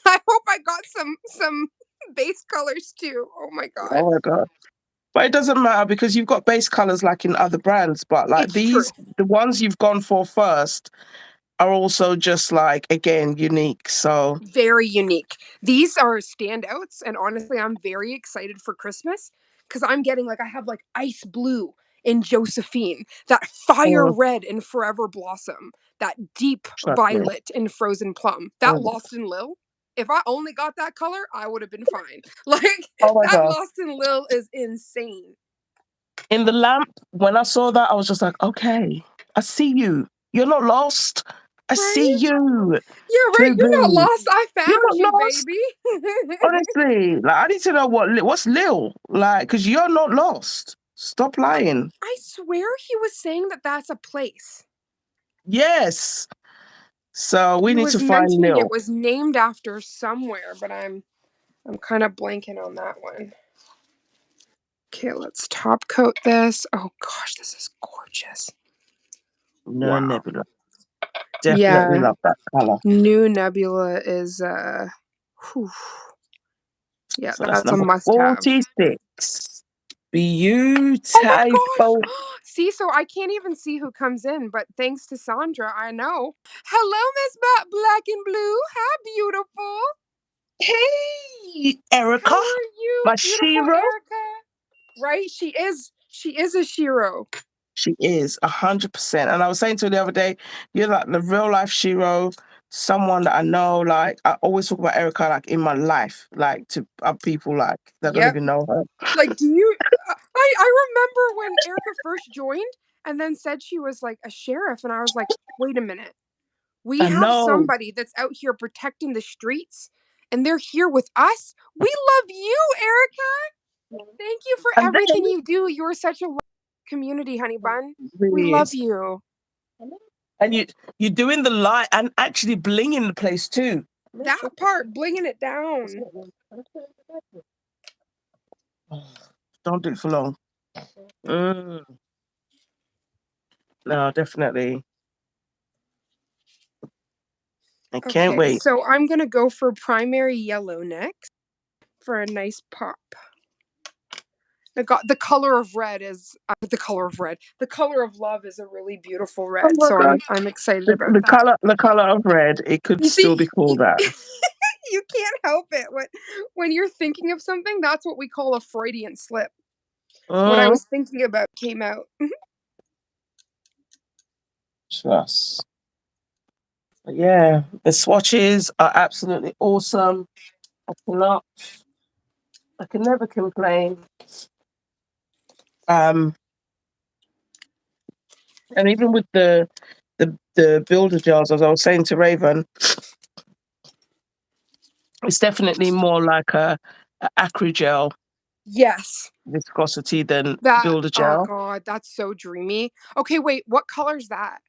S1: I hope I got some base colors too. Oh my god.
S2: oh my god. But it doesn't matter because you've got base colors like in other brands. But like
S1: It's true.
S2: these, the ones you've gone for first are also just like, again, unique. So
S1: Very unique. These are standouts, and honestly, I'm very excited for Christmas because I'm getting like I have like ice blue in Josephine, that fire
S2: mm,
S1: red in Forever Blossom, that deep
S2: trust me.
S1: violet in Frozen Plum, that
S2: Mm.
S1: Lost in Lil. If I only got that color, I would have been fine. Like
S2: Oh my
S1: that
S2: God.
S1: Lost in Lil is insane.
S2: In the lamp, when I saw that, I was just like, okay, I see you. You're not lost. I see
S1: Right?
S2: you.
S1: You're right. You're not
S2: Truby.
S1: lost. I
S2: You're
S1: found you,
S2: not lost.
S1: baby.
S2: Honestly, like I need to know what's Lil like, because you're not lost. Stop lying.
S1: I swear he was saying that that's a place.
S2: Yes. So we
S1: He
S2: need to
S1: was
S2: find
S1: mentioning it
S2: Lil.
S1: was named after somewhere, but I'm kind of blanking on that one. Okay, let's top coat this. Oh gosh, this is gorgeous.
S2: No
S1: Wow.
S2: Nebula. Definitely
S1: Yeah,
S2: love that color.
S1: new Nebula is whew. Yeah,
S2: So that's
S1: that's a
S2: number
S1: must have.
S2: 46.
S1: Oh my gosh.
S2: Beautiful.
S1: See, so I can't even see who comes in, but thanks to Sandra, I know. Hello, Miss Black and Blue. Hi, beautiful.
S2: Hey,
S1: How
S2: Erica,
S1: are you,
S2: my
S1: beautiful
S2: Shiro.
S1: Erica? Right? She is a Shiro.
S2: She is 100%. And I was saying to her the other day, you're like the real life Shiro, someone that I know. Like I always talk about Erica like in my life, like to other people like that don't
S1: Yep.
S2: even know her.
S1: Like, do you? I remember when Erica first joined, and then said she was like a sheriff, and I was like, wait a minute, we
S2: I
S1: have
S2: know.
S1: somebody that's out here protecting the streets, and they're here with us. We love you, Erica. Thank you for
S2: And then
S1: everything you do. You're such a community, honey bun. We
S2: really
S1: love
S2: is.
S1: you.
S2: And you're doing the light and actually blinging the place too.
S1: That part, blinging it down.
S2: Don't do it for long. Mm, no, definitely. I can't
S1: Okay,
S2: wait.
S1: so I'm gonna go for primary yellow next for a nice pop. I got the color of red is the color of red. The color of love is a really beautiful
S2: Oh
S1: red,
S2: my
S1: so
S2: God.
S1: I'm excited
S2: The,
S1: about
S2: the
S1: that.
S2: color the color of red, it could
S1: You
S2: still be
S1: see,
S2: called that.
S1: you can't help it when you're thinking of something. That's what we call a Freudian slip. What I
S2: Mm,
S1: was thinking about came out.
S2: trust. Yeah, the swatches are absolutely awesome. I cannot, I can never complain. Um, and even with the builder jars, as I was saying to Raven, it's definitely more like a acrygel
S1: Yes,
S2: viscosity than
S1: that.
S2: builder
S1: Oh
S2: gel.
S1: God, that's so dreamy. Okay, wait, what color's that?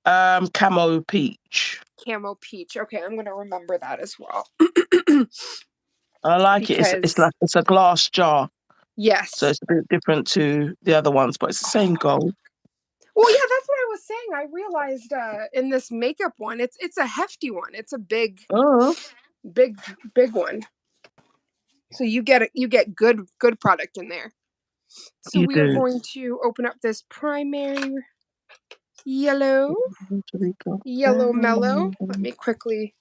S2: Camo peach.
S1: Camo peach. Okay, I'm gonna remember that as well.
S2: I like it. It's
S1: Because
S2: like it's a glass jar, so
S1: yes.
S2: it's a bit different to the other ones, but it's the same goal.
S1: Well, yeah, that's what I was saying. I realized in this makeup one, it's a hefty one. It's a
S2: Oh,
S1: big, big one. So you get good product in there. So
S2: you
S1: we are
S2: do.
S1: going to open up this primary yellow, yellow mellow. Let me quickly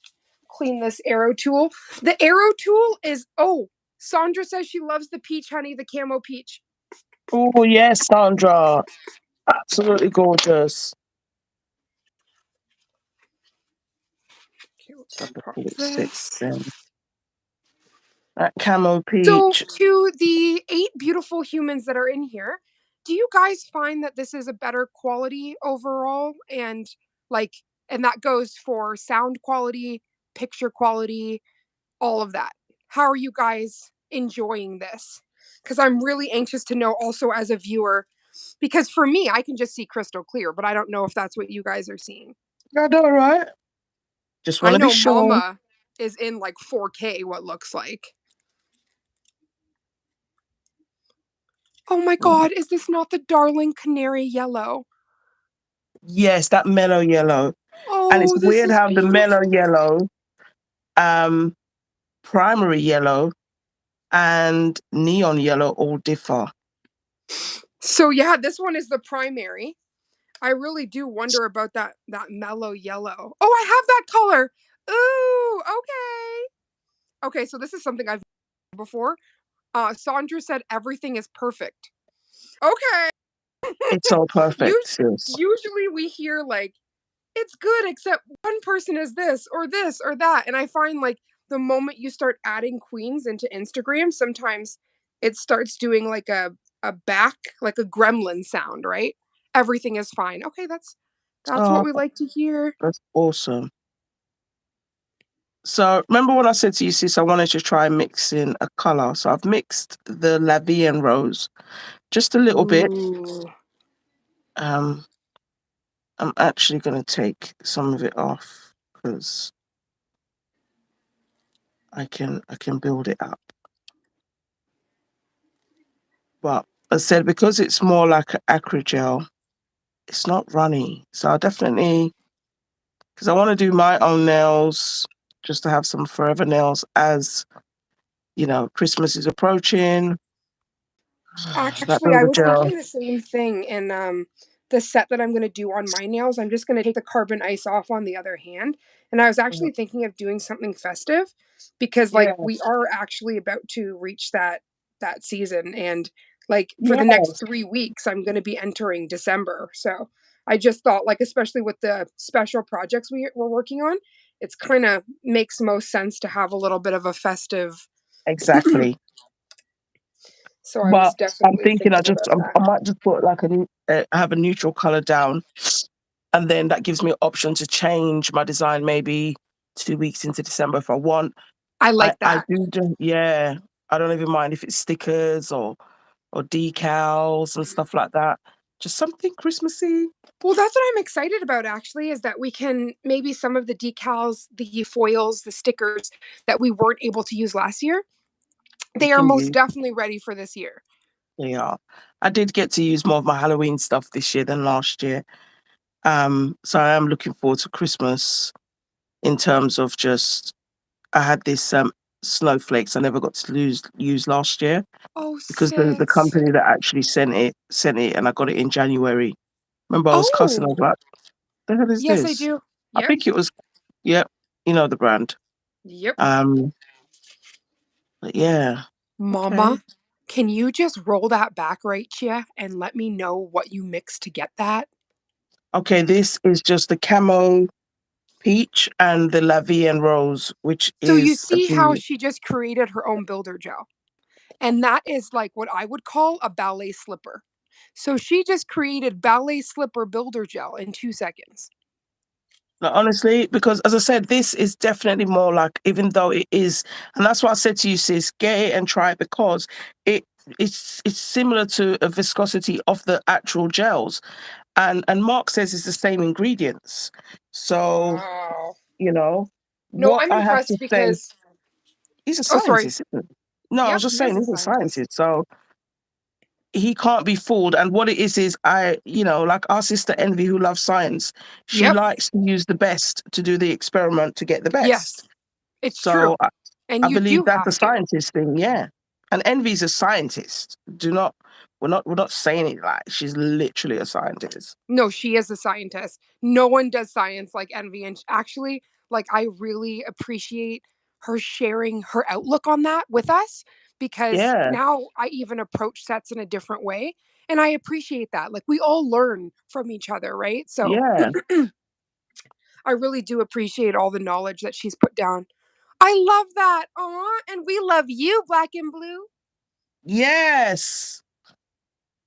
S1: clean this arrow tool. The arrow tool is Sandra says she loves the peach, honey, the camo peach.
S2: Oh yes, Sandra. Absolutely gorgeous.
S1: Okay, let's
S2: Number
S1: pop
S2: 46
S1: this.
S2: then. That camo
S1: So,
S2: peach.
S1: to the 8 beautiful humans that are in here, do you guys find that this is a better quality overall? Like, and that goes for sound quality, picture quality, all of that. How are you guys enjoying this? Because I'm really anxious to know also as a viewer. Because for me, I can just see crystal clear, but I don't know if that's what you guys are seeing.
S2: I know, right? Just want
S1: I
S2: to be
S1: know
S2: sure.
S1: Mama is in like 4K, what looks like. Oh my God, is this not the darling canary yellow?
S2: Yes, that mellow yellow. And it's
S1: Oh, this
S2: weird
S1: is
S2: how the mellow
S1: beautiful.
S2: yellow, primary yellow, and neon yellow all differ.
S1: So yeah, this one is the primary. I really do wonder about that mellow yellow. Oh, I have that color. Ooh, okay. Okay, so this is something I've before. Sandra said everything is perfect. Okay.
S2: It's all perfect,
S1: Us-
S2: sis.
S1: Usually we hear like it's good except one person is this or that, and I find like the moment you start adding queens into Instagram, sometimes it starts doing like a back like a gremlin sound, right? Everything is fine. Okay, that's what
S2: Oh,
S1: we like to hear.
S2: that's awesome. So remember when I said to you, sis, I wanted to try mixing a color. So I've mixed the La Vie en Rose just a little bit.
S1: Ooh.
S2: Um, I'm actually going to take some of it off because I can build it up. But I said because it's more like an acrygel, it's not runny. So I definitely, because I want to do my own nails just to have some forever nails as Christmas is approaching. That
S1: Actually, I
S2: builder
S1: was
S2: gel.
S1: thinking the same thing, and the set that I'm gonna do on my nails, I'm just gonna take the carbon ice off on the other hand. And I was actually thinking of doing something festive because like we
S2: Yes,
S1: are actually about to reach that season, and like for the next
S2: yes,
S1: 3 weeks I'm gonna be entering December. So I just thought like especially with the special projects we're working on, it's kinda makes most sense to have a little bit of a festive.
S2: exactly.
S1: So I was
S2: But I'm
S1: definitely
S2: thinking
S1: thinking about
S2: I
S1: that.
S2: might just put like have a neutral color down, and then that gives me an option to change my design maybe 2 weeks into December if I want.
S1: I
S2: I
S1: like
S2: I
S1: that.
S2: do yeah. I don't even mind if it's stickers or decals and stuff like that. Just something Christmassy.
S1: Well, that's what I'm excited about actually, is that we can maybe some of the decals, the foils, the stickers that we weren't able to use last year,
S2: We
S1: they are
S2: can
S1: most
S2: use.
S1: definitely ready for this year.
S2: They are. I did get to use more of my Halloween stuff this year than last year. So I am looking forward to Christmas in terms of just I had this snowflakes I never got to use last year
S1: Oh,
S2: because the
S1: sis.
S2: company that actually sent it and I got it in January. Remember I was cussing, I was
S1: Oh,
S2: like, the hell is
S1: yes, I
S2: this?
S1: do.
S2: I
S1: Yep.
S2: think it was, yeah, the brand.
S1: Yep.
S2: Um, but yeah, okay.
S1: Mama, can you just roll that back right, Chia, and let me know what you mixed to get that?
S2: Okay, this is just the camo peach and the La Vie en Rose, which
S1: So you
S2: is
S1: see how she just created her own builder gel. And that is like what I would call a ballet slipper. So she just created ballet slipper builder gel in 2 seconds.
S2: no, honestly, because as I said, this is definitely more like, even though it is, and that's why I said to you, sis, get it and try it because it it's similar to a viscosity of the actual gels, and Mark says it's the same ingredients. So
S1: Wow.
S2: you know
S1: No,
S2: what
S1: I'm
S2: I have to
S1: impressed
S2: say,
S1: because,
S2: he's a
S1: oh, sorry.
S2: scientist, isn't he? No, I was
S1: Yep,
S2: just
S1: he is
S2: saying
S1: a
S2: he's a
S1: scientist.
S2: scientist, so he can't be fooled. And what it is like our sister Envy, who loves science, she
S1: Yep.
S2: likes to use the best to do the experiment to get the best.
S1: Yes, it's
S2: So
S1: true. And
S2: I
S1: you
S2: believe
S1: do
S2: that's a
S1: have to.
S2: scientist thing, yeah. And Envy's a scientist. We're not saying it like she's literally a scientist.
S1: No, she is a scientist. No one does science like Envy. And actually, like, I really appreciate her sharing her outlook on that with us because
S2: Yeah,
S1: now I even approach sets in a different way. And I appreciate that. Like, we all learn from each other, right? So
S2: yeah,
S1: I really do appreciate all the knowledge that she's put down. I love that. Aw, and we love you, Black and Blue.
S2: yes.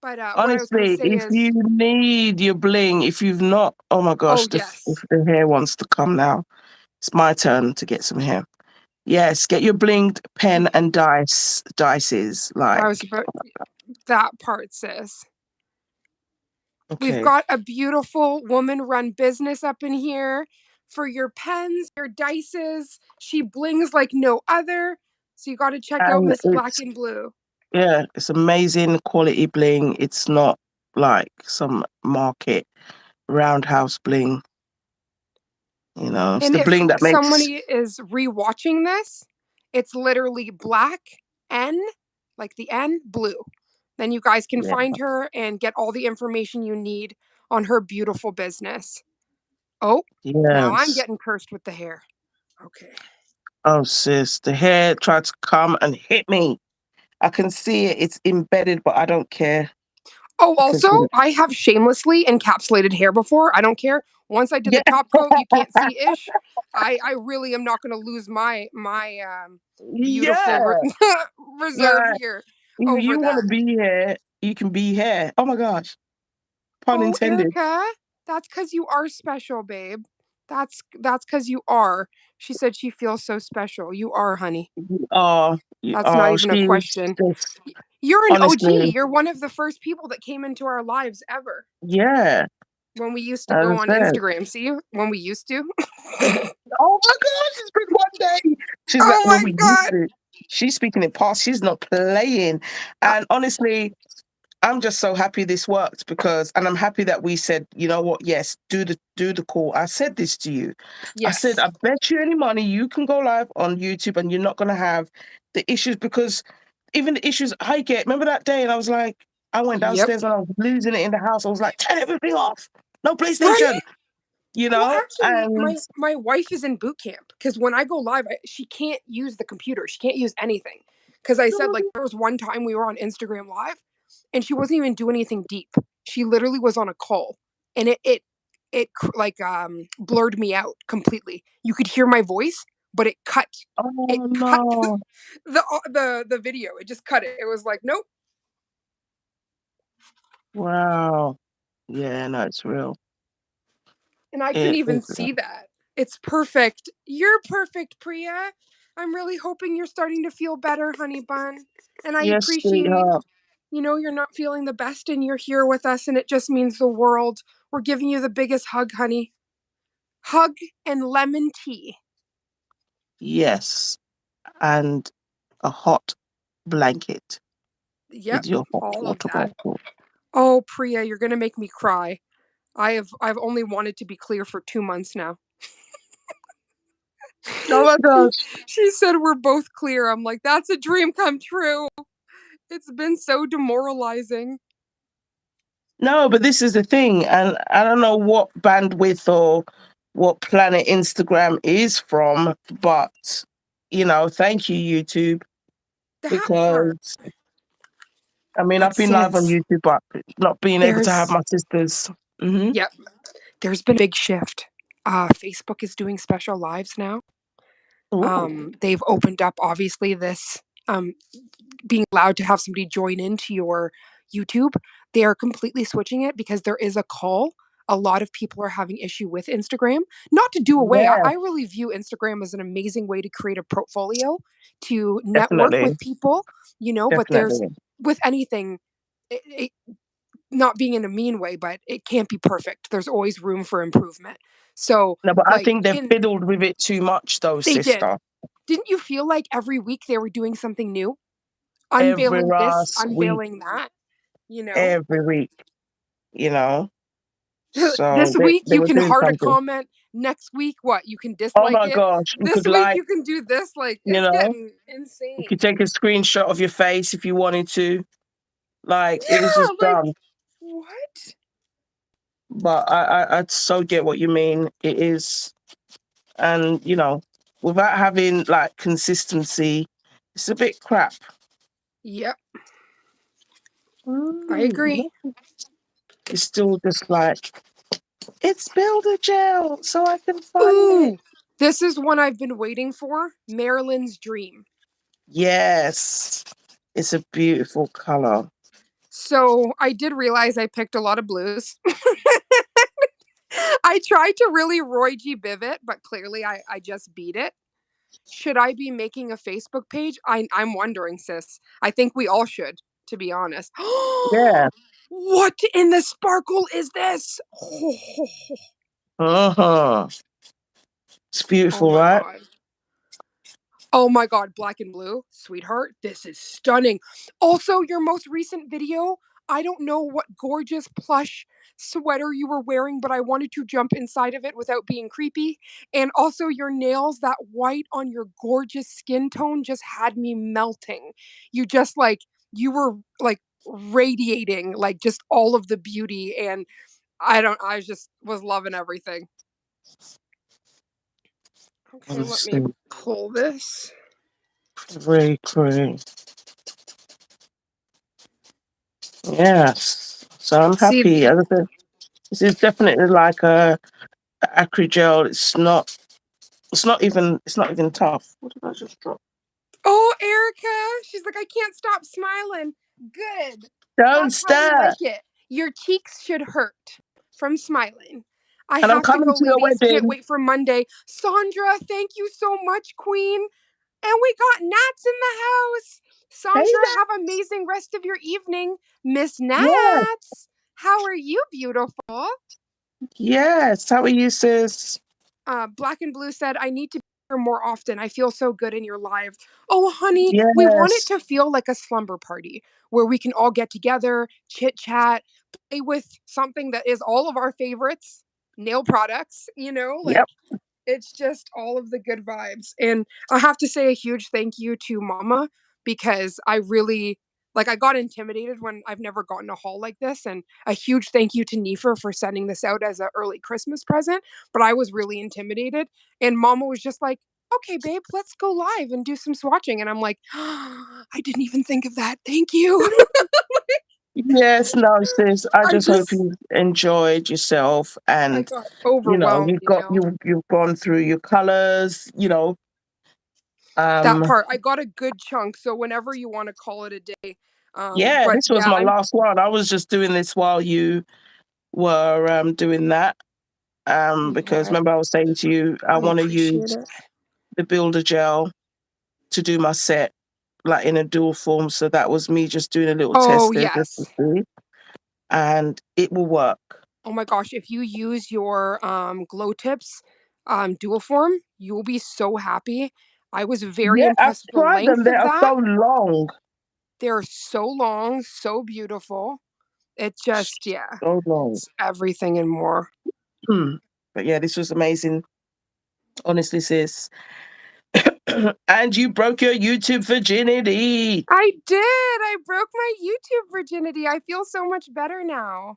S1: But what I was going to
S2: Honestly,
S1: say
S2: if you
S1: is,
S2: need your bling, if you've not, oh my
S1: oh,
S2: gosh, if
S1: yes.
S2: the hair wants to come now, it's my turn to get some hair. Yes, get your blinged pen and dices.
S1: I
S2: Like,
S1: was about that part, sis. We've
S2: okay,
S1: got a beautiful woman run business up in here for your pens, your dices. She blings like no other. So you got to check out
S2: and
S1: Miss Black and Blue.
S2: it's amazing quality bling. It's not like some market roundhouse bling. It's
S1: And
S2: the
S1: if
S2: bling that makes.
S1: somebody is rewatching this, it's literally black N, like the N, blue. Then you guys can
S2: Yeah.
S1: find her and get all the information you need on her beautiful business. Oh, now I'm
S2: Yes.
S1: getting cursed with the hair. Okay.
S2: Oh, sis, the hair tried to come and hit me. I can see it. It's embedded, but I don't care
S1: Oh,
S2: because
S1: also, I have shamelessly encapsulated hair before. I don't care. Once I did the
S2: yeah,
S1: top coat, you can't see ish. I really am not going to lose my beautiful
S2: yeah.
S1: reserve
S2: Like
S1: here
S2: if
S1: over
S2: you want to
S1: that.
S2: be here, you can be here. Oh my gosh, pun
S1: Oh,
S2: intended.
S1: Erica, that's because you are special, babe. That's because you are. She said she feels so special. You are, honey. That's not
S2: Oh,
S1: even a
S2: she's
S1: question.
S2: just
S1: You're an
S2: honestly,
S1: OG. You're one of the first people that came into our lives ever.
S2: yeah.
S1: When we used to
S2: As
S1: go
S2: I
S1: on
S2: said,
S1: Instagram. See, when we used to.
S2: oh my gosh, it's been one day. She's like,
S1: Oh
S2: when
S1: my
S2: we used
S1: god.
S2: to. She's speaking in past. She's not playing.
S1: Uh,
S2: And honestly, I'm just so happy this worked because, and I'm happy that we said, you know what? Yes, do the call. I said this to you. I said,
S1: yes.
S2: I bet you any money you can go live on YouTube and you're not gonna have the issues because even the issues I get. Remember that day, and I was like, I went
S1: Yep.
S2: downstairs and I was losing it in the house. I was like, turn everything off. No
S1: Right.
S2: PlayStation.
S1: Well, actually,
S2: And
S1: my wife is in boot camp because when I go live, she can't use the computer. She can't use anything. Because I said like there was one time we were on Instagram live, and she wasn't even doing anything deep. She literally was on a call, and it blurred me out completely. You could hear my voice, but it cut. It
S2: oh
S1: cut
S2: no,
S1: the video. It just cut it. It was like nope.
S2: wow, yeah, no, it's real.
S1: And I couldn't
S2: It
S1: even
S2: is real.
S1: see that. It's perfect. You're perfect, Priya. I'm really hoping you're starting to feel better, honey bun. And I
S2: Yes,
S1: appreciate,
S2: sweetheart.
S1: you're not feeling the best and you're here with us and it just means the world. We're giving you the biggest hug, honey. Hug and lemon tea.
S2: Yes, and a hot blanket
S1: Yep,
S2: with your hot
S1: all of
S2: water
S1: that.
S2: bottle.
S1: Oh, Priya, you're going to make me cry. I've only wanted to be clear for 2 months now.
S2: Oh my gosh.
S1: She said we're both clear. I'm like, that's a dream come true. It's been so demoralizing.
S2: No, but this is the thing, and I don't know what bandwidth or what planet Instagram is from, but thank you, YouTube,
S1: That part.
S2: because I mean
S1: But
S2: I've been live on
S1: sis,
S2: YouTube, but not being able to have
S1: there's
S2: my sisters. Hmm.
S1: yep, there's been a big shift. Facebook is doing special lives now.
S2: Oh,
S1: They've opened up obviously this um being allowed to have somebody join into your YouTube. They are completely switching it because there is a call. A lot of people are having issue with Instagram. Not to do away.
S2: yeah,
S1: I really view Instagram as an amazing way to create a portfolio, to network
S2: definitely,
S1: with people, but there's
S2: definitely.
S1: with anything, it, not being in a mean way, but it can't be perfect. There's always room for improvement. So,
S2: No, but I
S1: like,
S2: think they've
S1: in
S2: fiddled with it too much, though,
S1: they did.
S2: sister.
S1: Didn't you feel like every week they were doing something new?
S2: Every
S1: Unveiling this,
S2: last week,
S1: unveiling that, you know?
S2: every week, you know. So
S1: This
S2: they,
S1: week
S2: they
S1: you
S2: were
S1: can
S2: doing
S1: heart a
S2: something.
S1: comment. Next week, what? You can
S2: Oh
S1: dislike
S2: my
S1: it.
S2: gosh, you
S1: This
S2: could
S1: week
S2: like,
S1: you can do this. Like,
S2: you
S1: it's
S2: know,
S1: getting
S2: you
S1: insane.
S2: could take a screenshot of your face if you wanted to. Like it was
S1: Yeah,
S2: just
S1: like,
S2: dumb.
S1: what?
S2: But I so get what you mean. It is, and without having like consistency, it's a bit crap.
S1: Yep, I
S2: Mm,
S1: agree.
S2: it's still just like it's builder gel, so I can find it.
S1: Ooh, this is one I've been waiting for. Marilyn's Dream.
S2: Yes, it's a beautiful color.
S1: So I did realize I picked a lot of blues. I tried to really Roy G. Biv it, but clearly I just beat it. Should I be making a Facebook page? I'm wondering, sis. I think we all should, to be honest.
S2: Yeah.
S1: What in the sparkle is this?
S2: Uh-huh. It's
S1: Oh
S2: beautiful,
S1: my
S2: right?
S1: god. Oh my god, black and blue, sweetheart, this is stunning. Also, your most recent video, I don't know what gorgeous plush sweater you were wearing, but I wanted to jump inside of it without being creepy. And also, your nails, that white on your gorgeous skin tone just had me melting. You just like, you were like radiating like just all of the beauty, and I just was loving everything. Okay, let me
S2: Honestly,
S1: pull this.
S2: very great. Yes. So I'm
S1: See,
S2: happy. As I said, this is definitely like a acry gel. It's not even tough. What did I just drop?
S1: oh, Erica, she's like, I can't stop smiling. Good.
S2: Don't
S1: That's how we
S2: stare.
S1: like it. Your cheeks should hurt from smiling. I
S2: And I'm
S1: have to
S2: coming
S1: go,
S2: to your
S1: ladies. Can't
S2: wedding.
S1: wait for Monday. Sandra, thank you so much, Queen. And we got Nats in the house.
S2: Hey
S1: Sandra,
S2: there.
S1: have amazing rest of your evening. Miss
S2: Yeah.
S1: Nats, how are you, beautiful?
S2: Yes. How are you, sis?
S1: Black and Blue said, I need to be here more often. I feel so good in your lives. Oh, honey, we want it
S2: Yes.
S1: to feel like a slumber party where we can all get together, chit chat, play with something that is all of our favorites, nail products, like
S2: Yep.
S1: it's just all of the good vibes. And I have to say a huge thank you to Mama because I really like I got intimidated when I've never gotten a haul like this, and a huge thank you to Neefer for sending this out as an early Christmas present, but I was really intimidated and Mama was just like, "Okay, babe, let's go live and do some swatching." And I'm like, oh, "I didn't even think of that. Thank you."
S2: Yes, no, sis. I
S1: I
S2: just hope
S1: just
S2: you enjoyed yourself,
S1: I
S2: and
S1: got overwhelmed,
S2: you've gone through your colors.
S1: That
S2: Um,
S1: part. I got a good chunk, so whenever you want to call it a day.
S2: yeah,
S1: But
S2: this was
S1: yeah,
S2: my
S1: I'm
S2: last one. I was just doing this while you were doing that. Because
S1: yeah,
S2: remember I was saying to you, I
S1: I
S2: want to
S1: appreciate
S2: use
S1: it.
S2: the builder gel to do my set, like in a dual form. So that was me just doing a little
S1: Oh
S2: test there just to
S1: yes.
S2: see, and it will work.
S1: Oh my gosh, if you use your glow tips dual form, you will be so happy. I was very
S2: Yeah, I've
S1: impressed with the
S2: tried them.
S1: length
S2: They
S1: of
S2: are
S1: that.
S2: so long,
S1: They're so long, so beautiful. It just, yeah,
S2: so long.
S1: it's everything and more.
S2: Hmm. But yeah, this was amazing. Honestly, sis. And you broke your YouTube virginity.
S1: I did. I broke my YouTube virginity. I feel so much better now.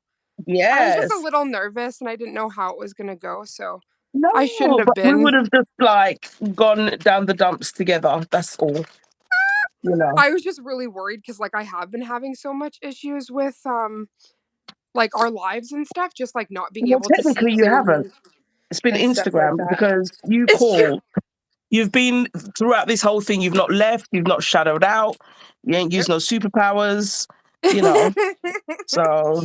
S1: I was just a
S2: Yes.
S1: little nervous and I didn't know how it was going to go, so I shouldn't
S2: No,
S1: have
S2: but we
S1: been.
S2: would have just like gone down the dumps together. That's all. You know.
S1: I was just really worried because like I have been having so much issues with like our lives and stuff, just like not being
S2: Well,
S1: able to see
S2: technically, you haven't.
S1: clearly
S2: It's been
S1: and stuff like
S2: Instagram
S1: that.
S2: because you
S1: It's true.
S2: called. You've been throughout this whole thing. You've not left. You've not shadowed out. You ain't
S1: Yep.
S2: used no superpowers. You know. So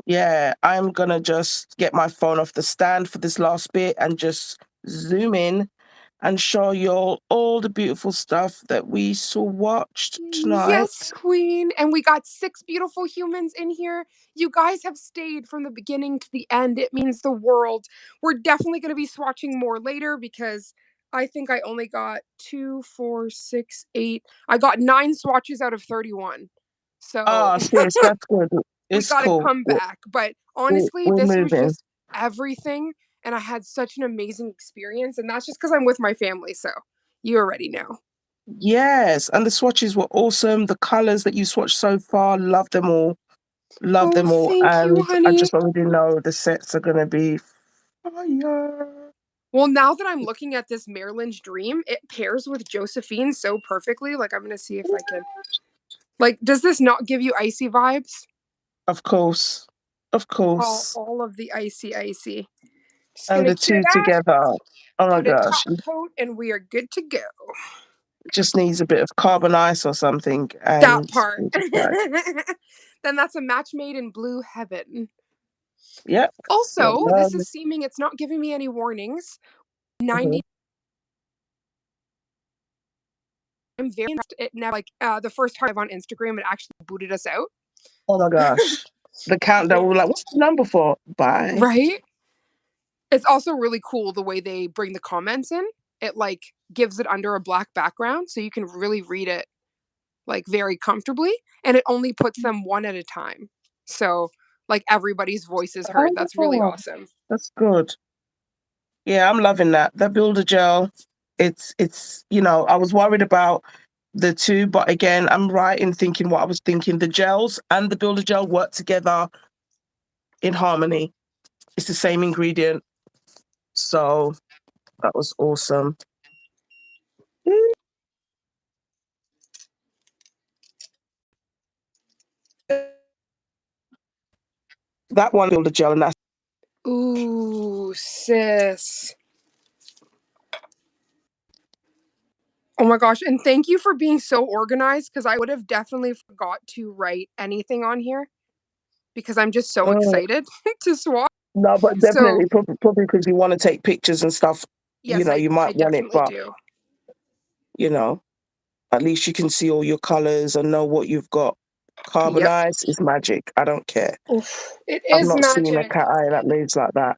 S2: yeah, I'm gonna just get my phone off the stand for this last bit and just zoom in and show you all the beautiful stuff that we saw watched tonight.
S1: Yes, queen. And we got 6 beautiful humans in here. You guys have stayed from the beginning to the end. It means the world. We're definitely going to be swatching more later because I think I only got 2, 4, 6, 8. I got 9 swatches out of 31. So
S2: Oh, sis, that's good.
S1: we
S2: It's
S1: got to
S2: cool.
S1: come back. But
S2: We're,
S1: honestly,
S2: we're
S1: this was
S2: moving.
S1: just everything. And I had such an amazing experience. And that's just because I'm with my family. So you already know.
S2: Yes, and the swatches were awesome. The colors that you swatched so far, love them all. Love
S1: Oh,
S2: them all.
S1: thank you,
S2: And I
S1: honey.
S2: just already know the sets are gonna be fire.
S1: Well, now that I'm looking at this Maryland's Dream, it pairs with Josephine so perfectly. Like, I'm gonna see if I can. Like, does this not give you icy vibes?
S2: Of course. Of course.
S1: All of the icy, icy. Just
S2: And
S1: gonna
S2: the
S1: cure
S2: two
S1: that,
S2: together. Oh my
S1: put a
S2: gosh.
S1: top coat, and we are good to go.
S2: It just needs a bit of carbon ice or something.
S1: That
S2: And
S1: part.
S2: we're just like,
S1: Then that's a match made in blue heaven.
S2: yep. So
S1: Also, this
S2: love.
S1: is seeming it's not giving me any warnings. 90.
S2: Mhm.
S1: I'm very it never like the first time on Instagram it actually booted us out.
S2: Oh my gosh. The countdown, we were like, what's the number for? Bye.
S1: Right? It's also really cool the way they bring the comments in. It like gives it under a black background so you can really read it like very comfortably, and it only puts them one at a time. So like everybody's voice is heard. That's really
S2: Oh,
S1: awesome.
S2: that's good. Yeah, I'm loving that. That builder gel, I was worried about the two, but again, I'm right in thinking what I was thinking. The gels and the builder gel work together in harmony. It's the same ingredient. So that was awesome. That one builder gel, and that's
S1: Ooh, sis. Oh my gosh, and thank you for being so organized, because I would have definitely forgot to write anything on here because I'm just so excited to swatch.
S2: no, but
S1: So,
S2: definitely probably because you want to take pictures and stuff. You
S1: yes,
S2: know,
S1: I
S2: you
S1: I
S2: might want it,
S1: definitely
S2: but
S1: do.
S2: you know, at least you can see all your colors and know what you've got.
S1: Yep.
S2: Carbonized is magic. I don't care.
S1: Oof, it
S2: I've
S1: is
S2: not seen a
S1: magic.
S2: cat eye that moves like that.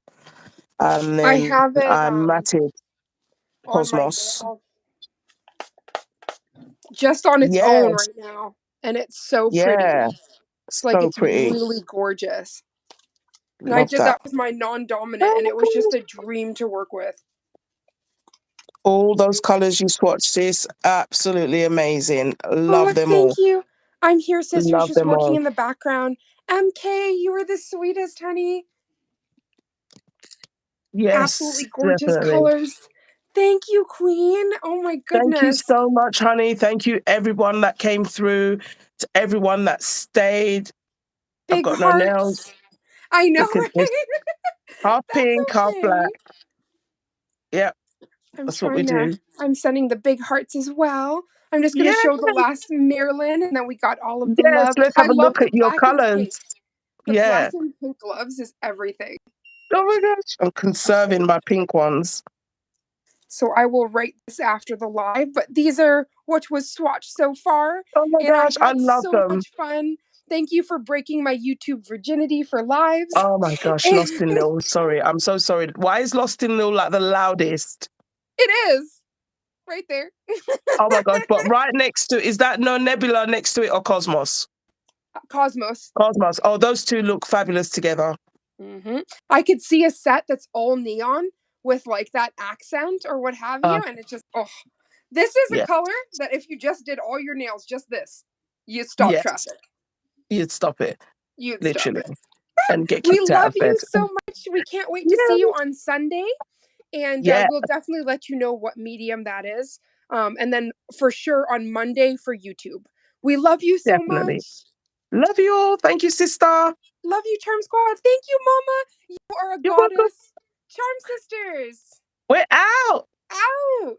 S2: And
S1: I
S2: then
S1: have it
S2: I matted
S1: on my
S2: Cosmos.
S1: nail just on its own
S2: Yes,
S1: right now, and it's so pretty.
S2: yeah,
S1: Like,
S2: so
S1: it's
S2: pretty.
S1: really gorgeous. And I
S2: Love
S1: did
S2: that.
S1: that with my non-dominant,
S2: Oh
S1: and
S2: my
S1: it was just
S2: goodness.
S1: a dream to work with.
S2: All those colors you swatched, sis, absolutely amazing.
S1: Oh,
S2: Love them
S1: thank
S2: all.
S1: you. I'm here, sisters,
S2: Love
S1: just
S2: them
S1: working
S2: all.
S1: in the background. MK, you are the sweetest, honey.
S2: Yes,
S1: Absolutely gorgeous
S2: definitely.
S1: colors. Thank you, Queen. Oh my
S2: Thank you
S1: goodness.
S2: so much, honey. Thank you, everyone that came through, to everyone that stayed. I've
S1: Big
S2: got no nails.
S1: hearts. I know,
S2: Look at this.
S1: right?
S2: Half
S1: That's
S2: pink, half black.
S1: okay.
S2: Yep,
S1: I'm
S2: that's what we
S1: trying to,
S2: do.
S1: I'm sending the big hearts as well. I'm just going to
S2: Yeah,
S1: show the last Marilyn, and then we got all of the
S2: yes,
S1: love.
S2: let's
S1: I
S2: have a
S1: love
S2: look
S1: the
S2: at your
S1: black and
S2: colors.
S1: pink. The
S2: Yeah.
S1: black and pink gloves is everything.
S2: Oh my gosh. I'm
S1: Okay.
S2: conserving my pink ones.
S1: So I will write this after the live, but these are what was swatched so far,
S2: Oh my
S1: and I
S2: gosh, I
S1: had
S2: love
S1: so
S2: them.
S1: much fun. Thank you for breaking my YouTube virginity for lives.
S2: Oh my gosh, Lost in
S1: It
S2: Lil. Sorry, I'm so sorry. Why is Lost in Lil like the loudest?
S1: is right there.
S2: Oh my gosh, but right next to, is that no Nebula next to it or Cosmos?
S1: Cosmos.
S2: Cosmos. Oh, those two look fabulous together.
S1: I could see a set that's all neon with like that accent or what have
S2: Uh,
S1: you, and it's just, oh, this is a
S2: yeah.
S1: color that if you just did all your nails just this, you'd stop
S2: Yes.
S1: traffic.
S2: You'd stop it,
S1: You'd stop
S2: literally,
S1: it.
S2: and get
S1: We
S2: kicked out
S1: love
S2: of bed.
S1: you so much. We can't wait to see you
S2: Yeah.
S1: on Sunday, and
S2: Yeah,
S1: we'll definitely let you know what medium that is. And then for sure on Monday for YouTube. We love you so
S2: definitely.
S1: much.
S2: Love you all. Thank you, sister.
S1: Love you, Charm Squad. Thank you, Mama. You are a
S2: You're welcome.
S1: goddess. Charm Sisters.
S2: We're out.
S1: Out.